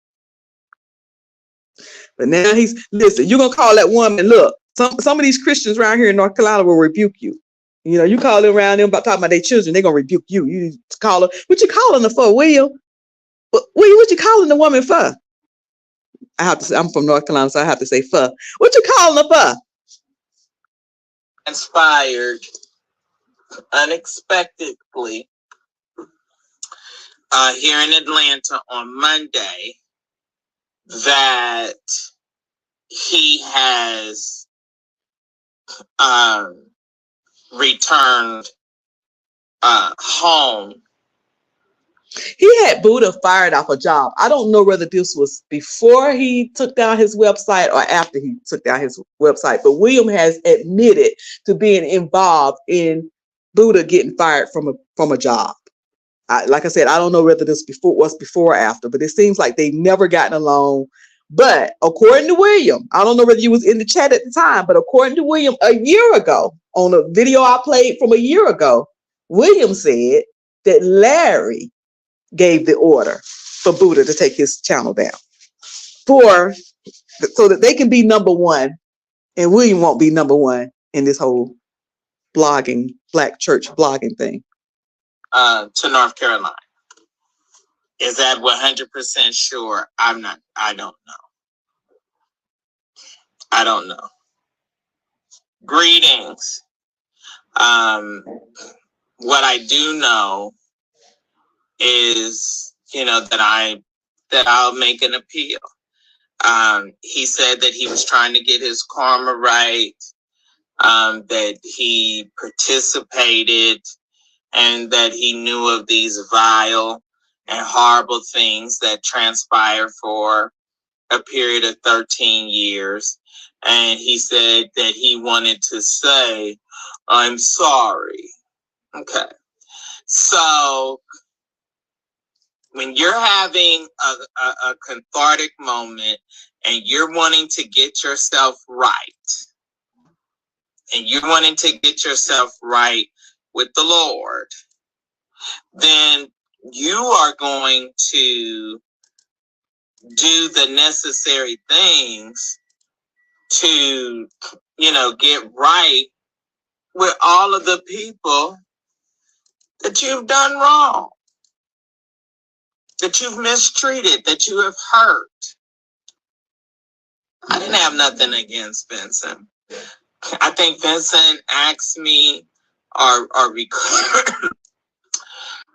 Speaker 1: But now listen, you're gonna call that woman, look, some of these Christians around here in North Carolina will rebuke you. You call them around them about talking about their children, they're gonna rebuke you. You call her, what you calling her for, William? William, what you calling the woman for? I have to say, I'm from North Carolina, so I have to say for. What you calling her for?
Speaker 2: Inspired unexpectedly here in Atlanta on Monday that he has returned home.
Speaker 1: He had Buddha fired off a job. I don't know whether this was before he took down his website or after he took down his website, but William has admitted to being involved in Buddha getting fired from a job. Like I said, I don't know whether this was before or after, but it seems like they've never gotten along. But according to William, I don't know whether you was in the chat at the time, but according to William, a year ago, on a video I played from a year ago, William said that Larry gave the order for Buddha to take his channel down so that they can be number one, and William won't be number one in this whole black church blogging thing.
Speaker 2: To North Carolina. Is that 100% sure? I don't know. Greetings. What I do know is, that I'll make an appeal. He said that he was trying to get his karma right, that he participated, and that he knew of these vile and horrible things that transpired for a period of 13 years. And he said that he wanted to say, "I'm sorry." Okay. So when you're having a cathartic moment and you're wanting to get yourself right, and you're wanting to get yourself right with the Lord, then you are going to do the necessary things to, get right with all of the people that you've done wrong, that you've mistreated, that you have hurt. I didn't have nothing against Vincent. I think Vincent asked me or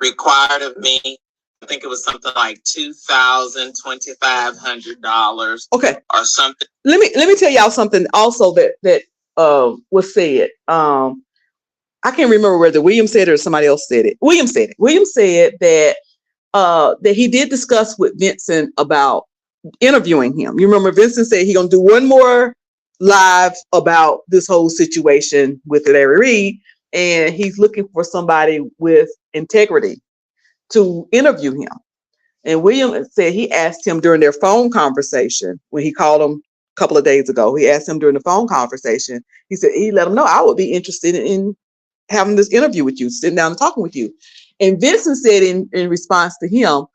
Speaker 2: required of me, I think it was something like $2,000, $2,500.
Speaker 1: Okay.
Speaker 2: Or something.
Speaker 1: Let me tell y'all something also that was said. I can't remember whether William said it or somebody else said it. William said it. William said that he did discuss with Vincent about interviewing him. You remember Vincent said he's gonna do one more live about this whole situation with Larry Reed, and he's looking for somebody with integrity to interview him. And William said he asked him during their phone conversation when he called him a couple of days ago. He asked him during the phone conversation. He said he let him know, I would be interested in having this interview with you, sitting down and talking with you. And Vincent said in response to him,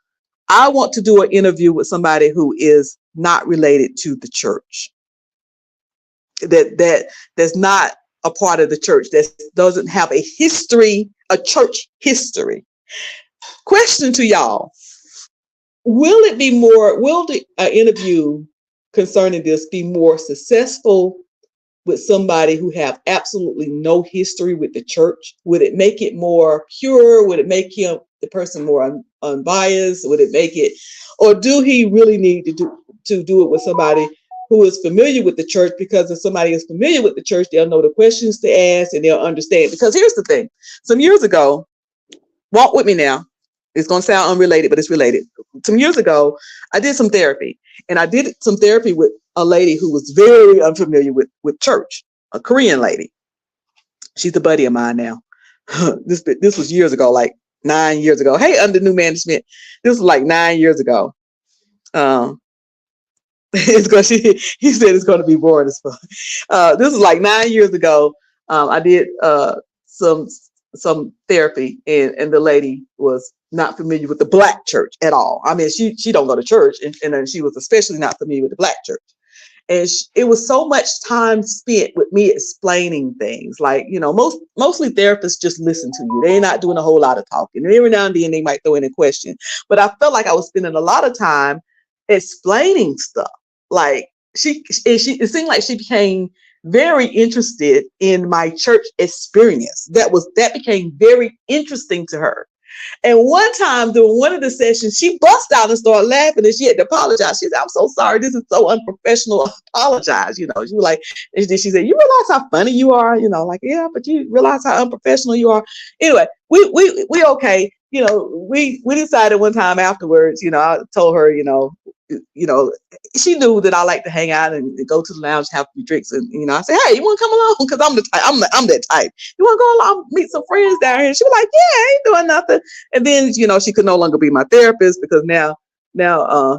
Speaker 1: I want to do an interview with somebody who is not related to the church, that's not a part of the church, that doesn't have a history, a church history. Question to y'all: will the interview concerning this be more successful with somebody who have absolutely no history with the church? Would it make it more pure? Would it make the person more unbiased? Would it make it, or do he really need to do it with somebody who is familiar with the church? Because if somebody is familiar with the church, they'll know the questions to ask and they'll understand. Because here's the thing: some years ago, walk with me now. It's going to sound unrelated, but it's related. Some years ago, I did some therapy, and I did some therapy with a lady who was very unfamiliar with church, a Korean lady. She's a buddy of mine now. This was years ago, like 9 years ago. Hey, under new management, this was like 9 years ago. He said it's going to be boring as fuck. This was like 9 years ago. I did some therapy, and the lady was not familiar with the Black church at all. I mean, she don't go to church, and she was especially not familiar with the Black church. And it was so much time spent with me explaining things. Like, mostly therapists just listen to you. They're not doing a whole lot of talking. And every now and then they might throw in a question. But I felt like I was spending a lot of time explaining stuff. Like it seemed like she became very interested in my church experience. That became very interesting to her. And one time during one of the sessions, she bust out and started laughing, and she had to apologize. She said, I'm so sorry. This is so unprofessional. I apologize. She was like, and she said, you realize how funny you are? Like, yeah, but you realize how unprofessional you are. Anyway, we okay. We decided one time afterwards, I told her, she knew that I like to hang out and go to the lounge, have a few drinks. And, I said, hey, you want to come along? Because I'm the type, I'm that type. You want to go along, meet some friends down here? And she was like, yeah, I ain't doing nothing. And then, she could no longer be my therapist because now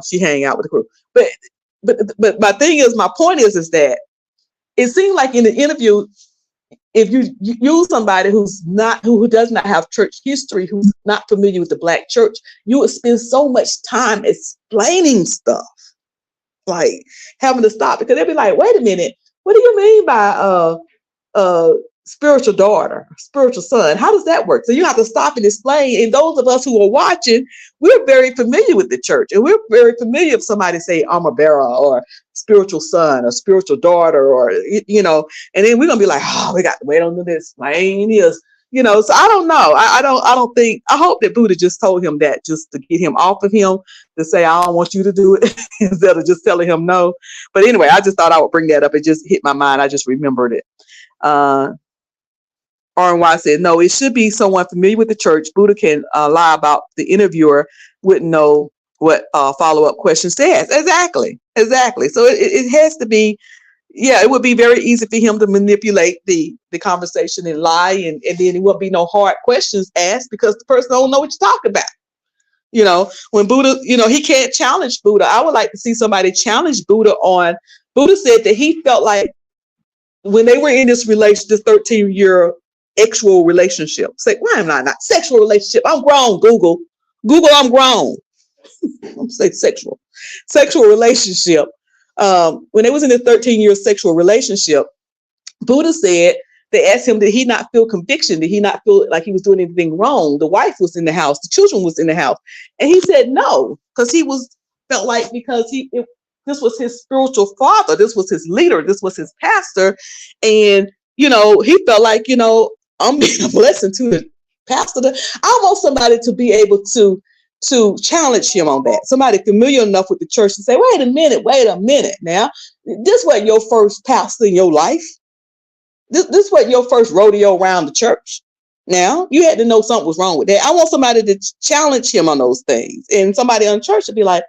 Speaker 1: she hang out with the crew. But my thing is, my point is that it seemed like in the interview, if you use somebody who does not have church history, who's not familiar with the Black church, you would spend so much time explaining stuff, like having to stop, because they'd be like, wait a minute, what do you mean by spiritual daughter, spiritual son? How does that work? So you have to stop and explain. And those of us who are watching, we're very familiar with the church, and we're very familiar if somebody say armor bearer or spiritual son or spiritual daughter, or and then we're gonna be like, oh, we got to wait on this explain this, so I don't know. I don't think, I hope that Buddha just told him that just to get him off of him, to say, I don't want you to do it instead of just telling him no. But anyway, I just thought I would bring that up. It just hit my mind. I just remembered it. RNY said, no, it should be someone familiar with the church. Buddha can lie about the interviewer, wouldn't know what follow-up questions to ask. Exactly. So it has to be, it would be very easy for him to manipulate the conversation and lie, and then it won't be no hard questions asked because the person don't know what you're talking about. You know, when Buddha, you know, he can't challenge Buddha. I would like to see somebody challenge Buddha on. Buddha said that he felt like when they were in this 13-year sexual relationship. Say, why am I not sexual relationship? I'm grown. Google, I'm grown. I'm say sexual relationship. When they was in a 13-year sexual relationship, Buddha said, they asked him, did he not feel conviction? Did he not feel like he was doing anything wrong? The wife was in the house, the children was in the house. And he said no, because he felt like because this was his spiritual father, this was his leader, this was his pastor. And, you know, he felt like, you know, I'm being a blessing to the pastor. I want somebody to be able to challenge him on that. Somebody familiar enough with the church to say, wait a minute now. This wasn't your first pastor in your life. This wasn't your first rodeo around the church. Now, you had to know something was wrong with that. I want somebody to challenge him on those things. And somebody on church to be like,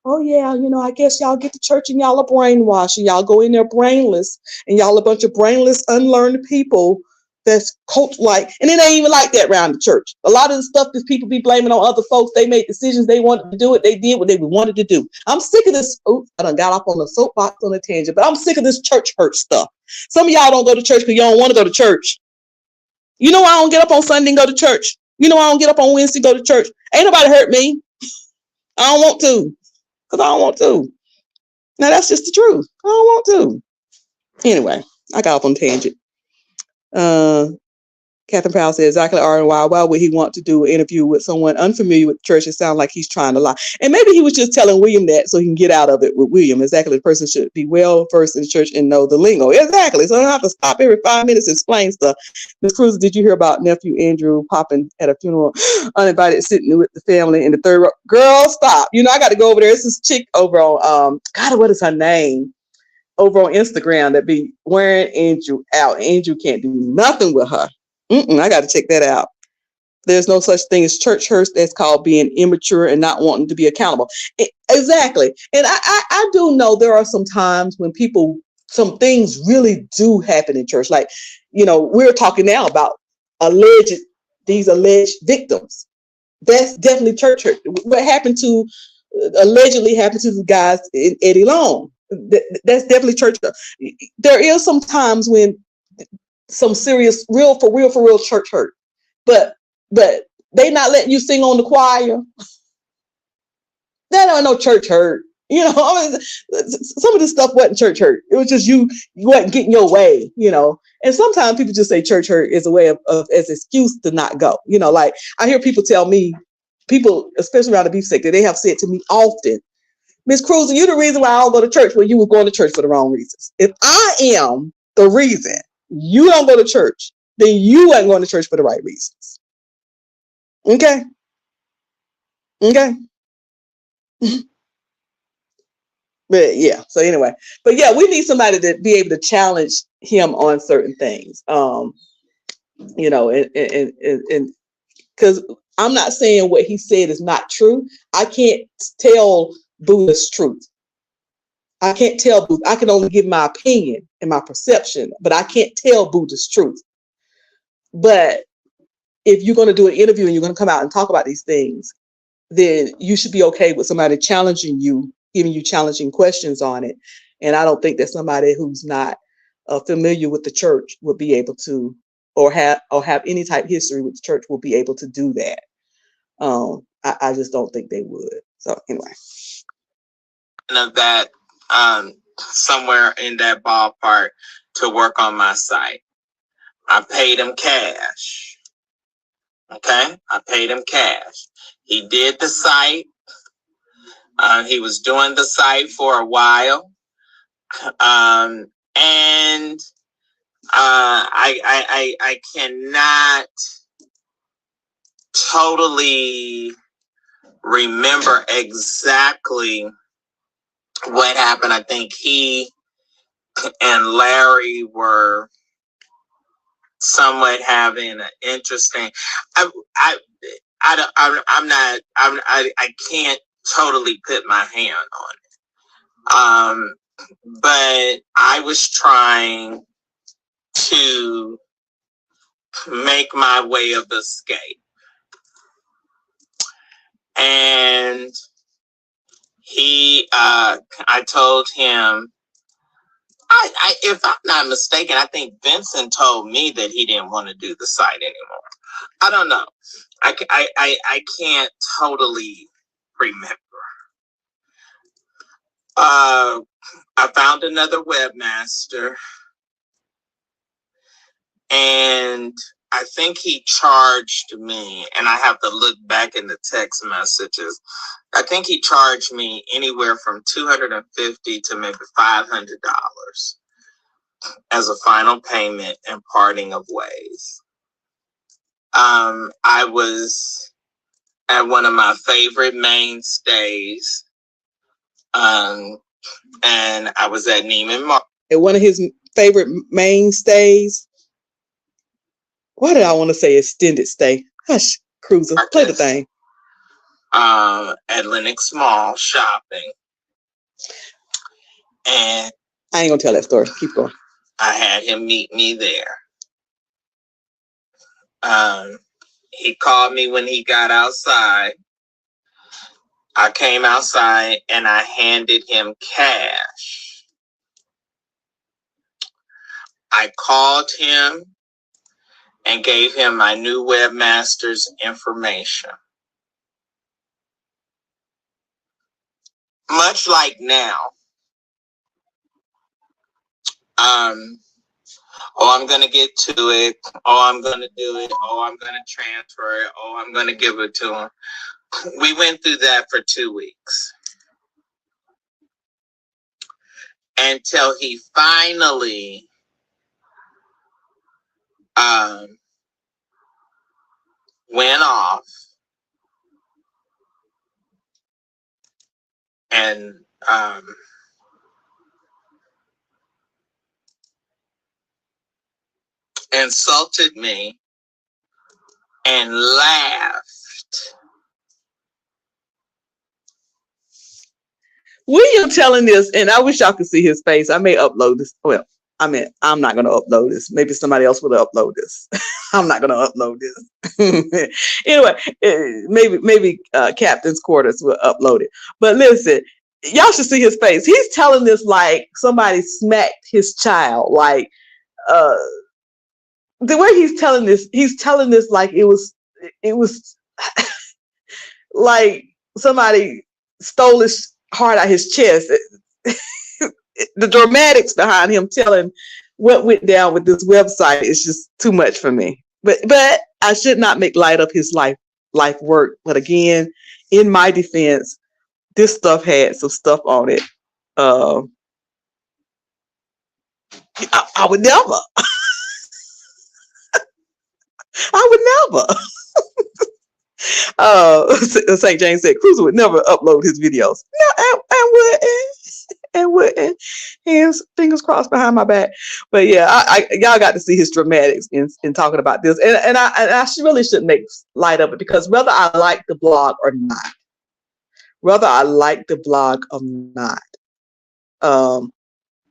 Speaker 1: oh, yeah, you know, I guess y'all get to church and y'all are brainwashed and y'all go in there brainless and y'all a bunch of brainless, unlearned people that's cult-like. And it ain't even like that around the church. A lot of the stuff that people be blaming on other folks, they made decisions, they wanted to do it, they did what they wanted to do. I'm sick of this. Oh, I done got off on a soapbox on a tangent, but I'm sick of this church hurt stuff. Some of y'all don't go to church because you don't want to go to church. You know I don't get up on Sunday and go to church. You know I don't get up on Wednesday and go to church. Ain't nobody hurt me. I don't want to. Because I don't want to. Now, that's just the truth. I don't want to. Anyway, I got off on tangent. Catherine Powell said, exactly, why would he want to do an interview with someone unfamiliar with the church? It sounds like he's trying to lie. And maybe he was just telling William that so he can get out of it with William. Exactly. The person should be well versed in the church and know the lingo. Exactly. So I don't have to stop every 5 minutes and explain stuff. Ms. Cruz, did you hear about nephew Andrew popping at a funeral, uninvited, sitting with the family in the third row? Girl, stop. You know, I got to go over there. It's this chick over on, God, what is her name? Over on Instagram that be wearing Andrew out. Andrew can't do nothing with her. I got to check that out. There's no such thing as church hurt. That's called being immature and not wanting to be accountable. Exactly. And I do know there are some times when some things really do happen in church. Like, you know, we're talking now about these alleged victims. That's definitely church hurt. What allegedly happened to the guys in Eddie Long. That's definitely church hurt. There is some times when some serious, real church hurt, but they not letting you sing on the choir. That ain't no church hurt. You know, I mean, some of this stuff wasn't church hurt. It was just you wasn't getting your way. You know, and sometimes people just say church hurt is a way of as an excuse to not go. You know, like I hear people tell me, especially around the beef sector, they have said to me often, Miss Cruz, you the reason why I don't go to church. Well, you were going to church for the wrong reasons. If I am the reason you don't go to church, then you ain't going to church for the right reasons. Okay. But yeah, so anyway, but yeah, we need somebody to be able to challenge him on certain things. You know, and because I'm not saying what he said is not true. I can't tell Buddha's truth. I can't tell Buddha. I can only give my opinion and my perception, but I can't tell Buddha's truth. But if you're going to do an interview and you're going to come out and talk about these things, then you should be okay with somebody challenging you, giving you challenging questions on it. And I don't think that somebody who's not familiar with the church would be able to, or have any type of history with the church will be able to do that. I just don't think they would. So anyway.
Speaker 2: Of that, somewhere in that ballpark to work on my site. I paid him cash. Okay, I paid him cash. He did the site. He was doing the site for a while, and I cannot totally remember exactly what happened. I think he and Larry were somewhat having an interesting. I can't totally put my hand on it. But I was trying to make my way of escape. And I told him, if I'm not mistaken, I think Vincent told me that he didn't want to do the site anymore. I don't know. I can't totally remember. I found another webmaster, and I think he charged me, and I have to look back in the text messages. I think he charged me anywhere from $250 to maybe $500 as a final payment and parting of ways. I was at one of my favorite mainstays, and I was at Neiman Marcus.
Speaker 1: At one of his favorite mainstays. Why did I want to say extended stay? Hush, Cruiser, play the thing.
Speaker 2: At Lenox Mall shopping. And
Speaker 1: I ain't gonna tell that story. Keep going.
Speaker 2: I had him meet me there. He called me when he got outside. I came outside and I handed him cash. I called him and gave him my new webmaster's information. Much like now, I'm going to get to it. I'm going to do it. I'm going to transfer it. I'm going to give it to him. We went through that for 2 weeks. Until he finally went off and insulted me and laughed.
Speaker 1: William telling this, and I wish y'all could see his face. I may upload this. Well, I mean, I'm not going to upload this. Maybe somebody else will upload this. I'm not going to upload this. Anyway, maybe Captain's Quarters will upload it. But listen, y'all should see his face. He's telling this like somebody smacked his child. Like the way he's telling this like it was like somebody stole his heart out his chest. The dramatics behind him telling what went down with this website is just too much for me. But I should not make light of his life work. But again, in my defense, this stuff had some stuff on it. I would never. I would never. St. James said Cruiser would never upload his videos. No, I wouldn't. Hands, fingers crossed behind my back. But yeah, y'all got to see his dramatics in talking about this. And I really shouldn't make light of it, because whether I like the blog or not,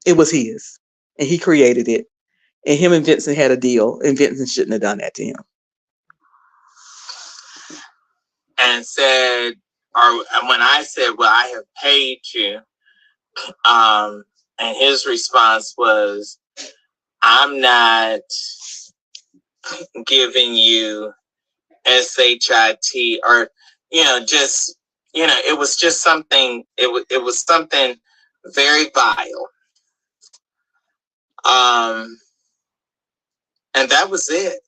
Speaker 1: it was his, and he created it. And him and Vincent had a deal, and Vincent shouldn't have done that to him.
Speaker 2: And said, or when I said, well, I have paid you, and his response was, I'm not giving you SHIT, or, just, it was just something, it was something very vile. And that was it.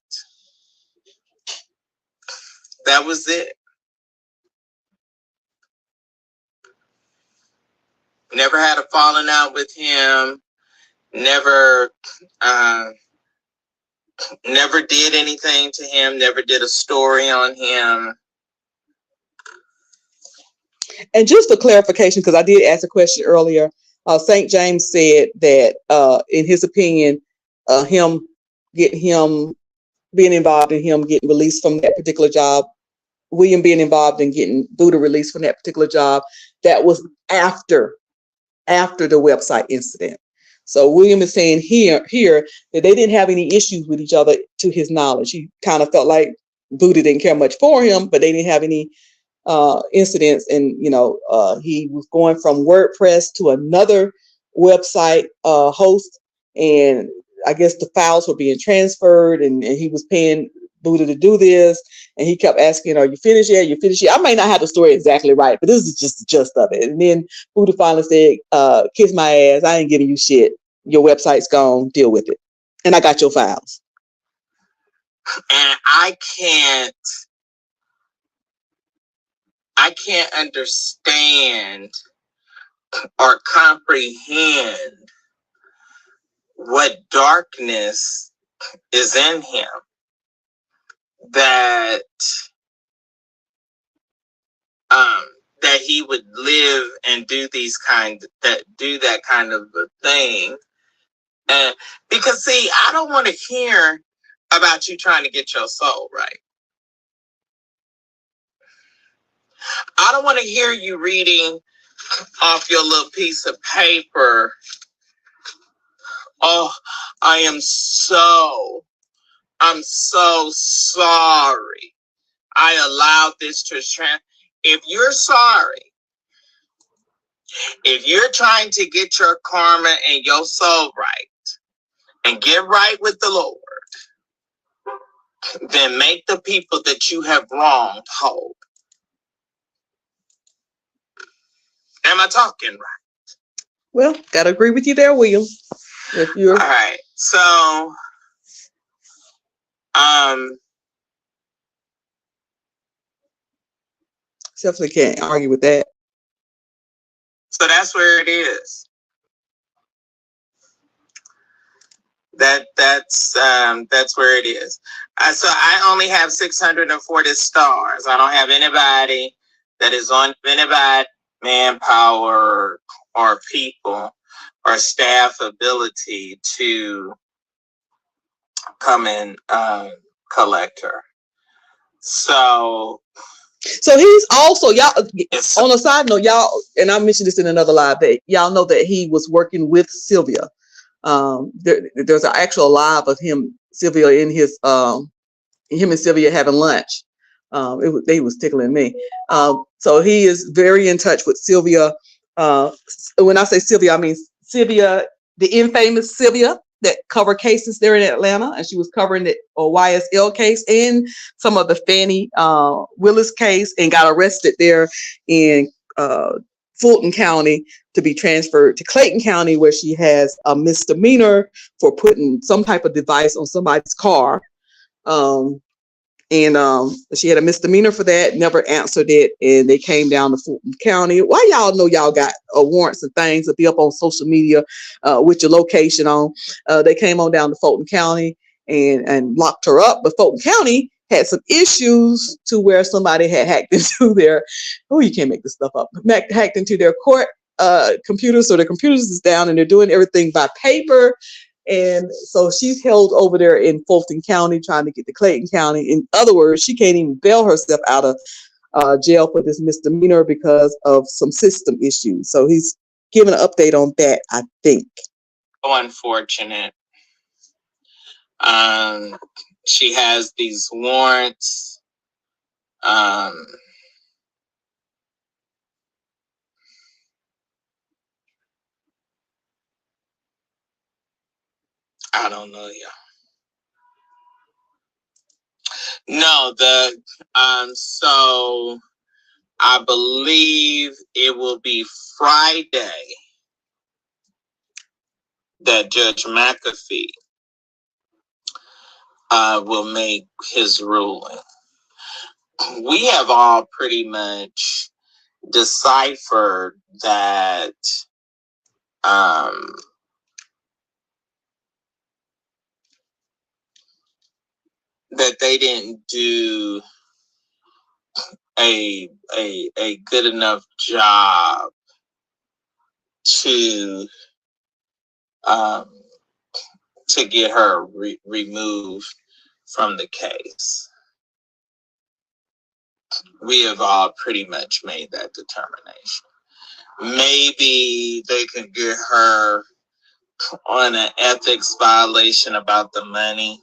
Speaker 2: That was it. Never had a falling out with him. Never did anything to him. Never did a story on him.
Speaker 1: And just for clarification, because I did ask a question earlier, St. James said that in his opinion, him being involved in him getting released from that particular job, William being involved in getting Buddha released from that particular job, that was after the website incident. So William is saying here that they didn't have any issues with each other to his knowledge. He kind of felt like Buddha didn't care much for him, but they didn't have any incidents, and he was going from WordPress to another website host, and I guess the files were being transferred, and he was paying Buddha to do this, and he kept asking, "Are you finished yet? You finished yet?" I may not have the story exactly right, but this is just the gist of it. And then Buddha finally said, "Kiss my ass! I ain't giving you shit. Your website's gone. Deal with it, and I got your files."
Speaker 2: And I can't understand or comprehend what darkness is in him that he would live and do that kind of a thing. And because see, I don't want to hear about you trying to get your soul right. I don't want to hear you reading off your little piece of paper. Oh, I'm so sorry. I allowed this to if you're sorry, if you're trying to get your karma and your soul right and get right with the Lord, then make the people that you have wronged whole. Am I talking right?
Speaker 1: Well, gotta agree with you there, William. If you're
Speaker 2: all right, so
Speaker 1: definitely can't argue with that.
Speaker 2: So that's where it is. That's where it is. So I only have 640 stars. I don't have anybody that is on anybody manpower or people or staff ability to come and collect her. So
Speaker 1: he's also, y'all, on a side note, y'all, and I mentioned this in another live, that y'all know that he was working with Sylvia. There's an actual live of Sylvia in his him and Sylvia having lunch. They was tickling me. So he is very in touch with Sylvia. When I say Sylvia, I mean Sylvia, the infamous Sylvia that covered cases there in Atlanta, and she was covering the YSL case and some of the Fannie Willis case, and got arrested there in Fulton County to be transferred to Clayton County, where she has a misdemeanor for putting some type of device on somebody's car. She had a misdemeanor for that, never answered it, and they came down to Fulton County. Why y'all know y'all got warrants and things to be up on social media with your location on? They came on down to Fulton County and locked her up, but Fulton County had some issues to where somebody had hacked into their, you can't make this stuff up, hacked into their court computers, so their computers is down and they're doing everything by paper. And so she's held over there in Fulton County trying to get to Clayton County. In other words, she can't even bail herself out of jail for this misdemeanor because of some system issues. So he's giving an update on that, I think.
Speaker 2: So unfortunate. She has these warrants. I don't know, y'all. No, so I believe it will be Friday that Judge McAfee will make his ruling. We have all pretty much deciphered that that they didn't do a good enough job to get her removed from the case. We have all pretty much made that determination. Maybe they can get her on an ethics violation about the money,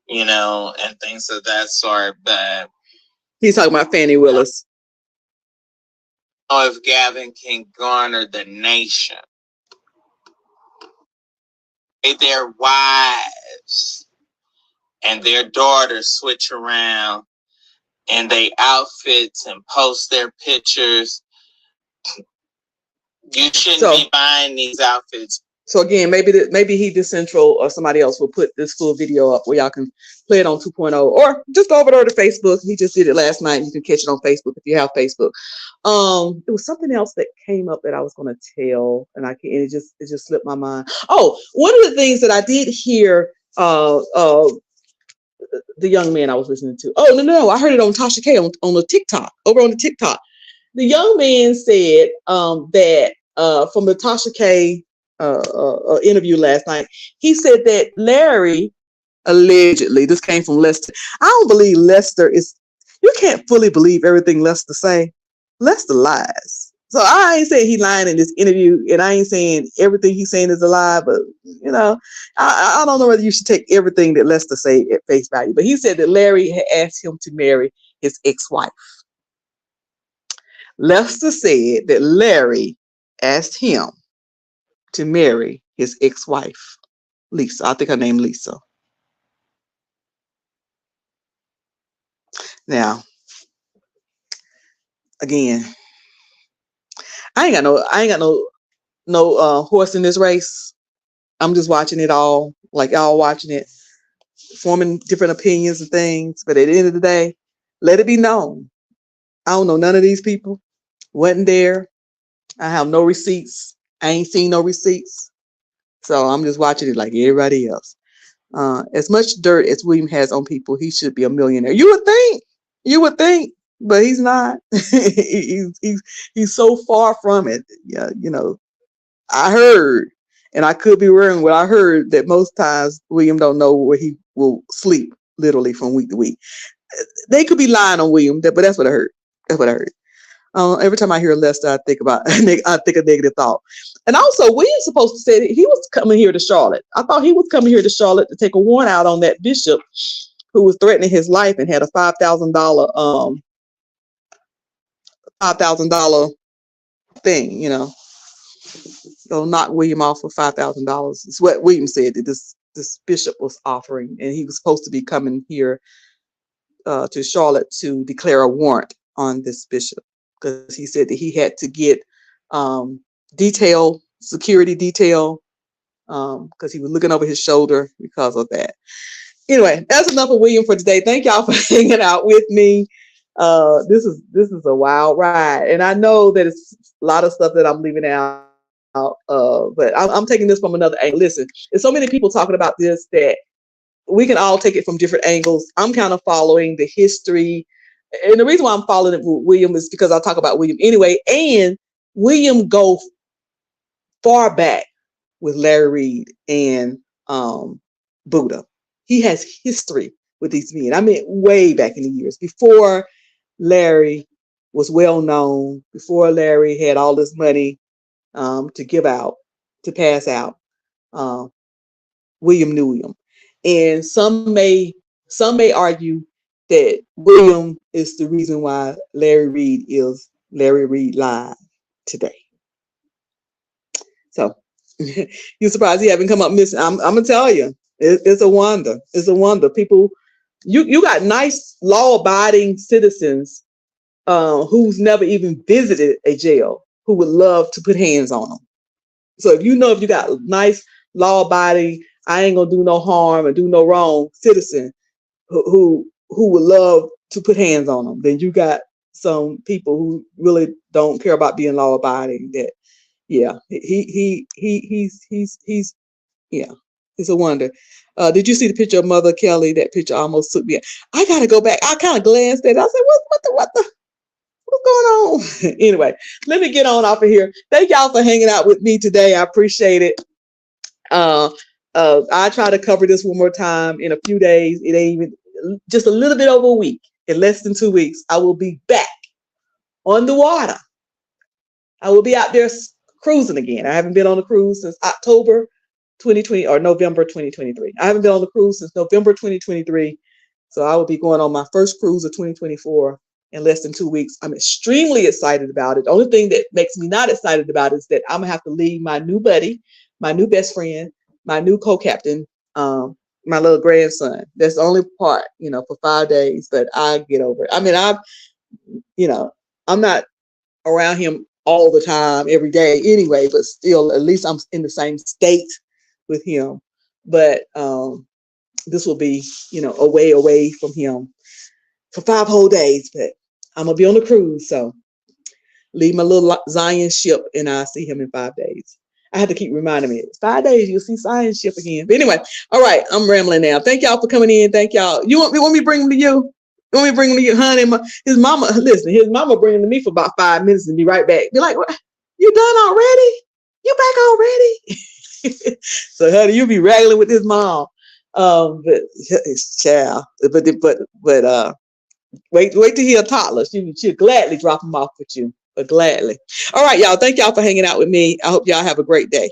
Speaker 2: and things of that sort. But
Speaker 1: he's talking about Fannie Willis.
Speaker 2: know if Gavin can garner the nation. Their wives and their daughters switch around in their outfits and post their pictures. You shouldn't be buying these outfits.
Speaker 1: So again, maybe he did Central or somebody else will put this full video up where y'all can play it on 2.0 or just go over there to Facebook. He just did it last night. You can catch it on Facebook if you have Facebook. It was something else that came up that I was going to tell, and it just slipped my mind. Oh, one of the things that I did hear, the young man I was listening to. Oh no, I heard it on Tasha K on the TikTok, over on the TikTok. The young man said that from the Tasha K interview last night, he said that Larry, allegedly, this came from Lester. I don't believe Lester you can't fully believe everything Lester say. Lester lies. So I ain't saying he lying in this interview, and I ain't saying everything he's saying is a lie, but I don't know whether you should take everything that Lester say at face value. But he said that Larry had asked him to marry his ex-wife. Lester said that Larry asked him to marry his ex-wife, Lisa. I think her name Lisa. Now, again, I ain't got no horse in this race. I'm just watching it all, like y'all watching it, forming different opinions and things. But at the end of the day, let it be known, I don't know none of these people. Wasn't there. I have no receipts. I ain't seen no receipts. So I'm just watching it like everybody else. As much dirt as William has on people, he should be a millionaire. You would think, but he's not. he's so far from it. Yeah, I heard, and I could be wrong, but I heard that most times William don't know where he will sleep, literally from week to week. They could be lying on William, but that's what I heard. Every time I hear Lester, I think a negative thought. And also, William's supposed to say that he was coming here to Charlotte. I thought he was coming here to Charlotte to take a warrant out on that bishop who was threatening his life and had a $5,000 thing, So knock William off for $5,000. It's what William said that this bishop was offering, and he was supposed to be coming here to Charlotte to declare a warrant on this bishop, because he said that he had to get security detail, because he was looking over his shoulder because of that. Anyway, that's enough of William for today. Thank y'all for hanging out with me. This is a wild ride, and I know that it's a lot of stuff that I'm leaving out. But I'm taking this from another angle. Listen, there's so many people talking about this that we can all take it from different angles. I'm kind of following the history, and the reason why I'm following it with William is because I'll talk about William anyway. And William go far back with Larry Reed and Buddha. He has history with these men. I mean, way back in the years before Larry was well known, before Larry had all this money to give out, to pass out. William knew him, and some may argue that William is the reason why Larry Reed is Larry Reed Live today. So you're surprised he haven't come up missing. I'm gonna tell you, it's a wonder. It's a wonder. People, you got nice law-abiding citizens who's never even visited a jail who would love to put hands on them. So if you got nice law-abiding, I ain't gonna do no harm and do no wrong citizen who would love to put hands on them, then you got some people who really don't care about being law-abiding. That, yeah, he's yeah, it's a wonder. Did you see the picture of Mother Kelly? That picture almost took me. I gotta go back. I kind of glanced at it. I said, what's going on? Anyway, let me get on off of here. Thank y'all for hanging out with me today. I appreciate it. I try to cover this one more time in a few days. It ain't even just a little bit over a week. In less than 2 weeks, I will be back on the water. I will be out there cruising again. I haven't been on a cruise since October 2020 or November 2023. I haven't been on the cruise since November 2023. So I will be going on my first cruise of 2024 in less than 2 weeks. I'm extremely excited about it. The only thing that makes me not excited about it is that I'm gonna have to leave my new buddy, my new best friend, my new co-captain, my little grandson. That's the only part, for 5 days, but I get over it. I mean, I'm not around him all the time, every day anyway, but still, at least I'm in the same state with him. But this will be, away from him for 5 whole days. But I'm gonna be on the cruise, so leave my little Zion ship, and I'll see him in 5 days. I had to keep reminding me, 5 days, you'll see Zion ship again. But anyway, all right, I'm rambling now. Thank y'all for coming in. Thank y'all. You want me to bring him to you? You want me to bring him to you, honey? His mama, listen, his mama bring him to me for about 5 minutes and be right back. Be like, what? You done already? You back already? So, honey, you be rattling with his mom. But child, but wait till he a toddler. She'll gladly drop him off with you, but gladly. All right, y'all. Thank y'all for hanging out with me. I hope y'all have a great day.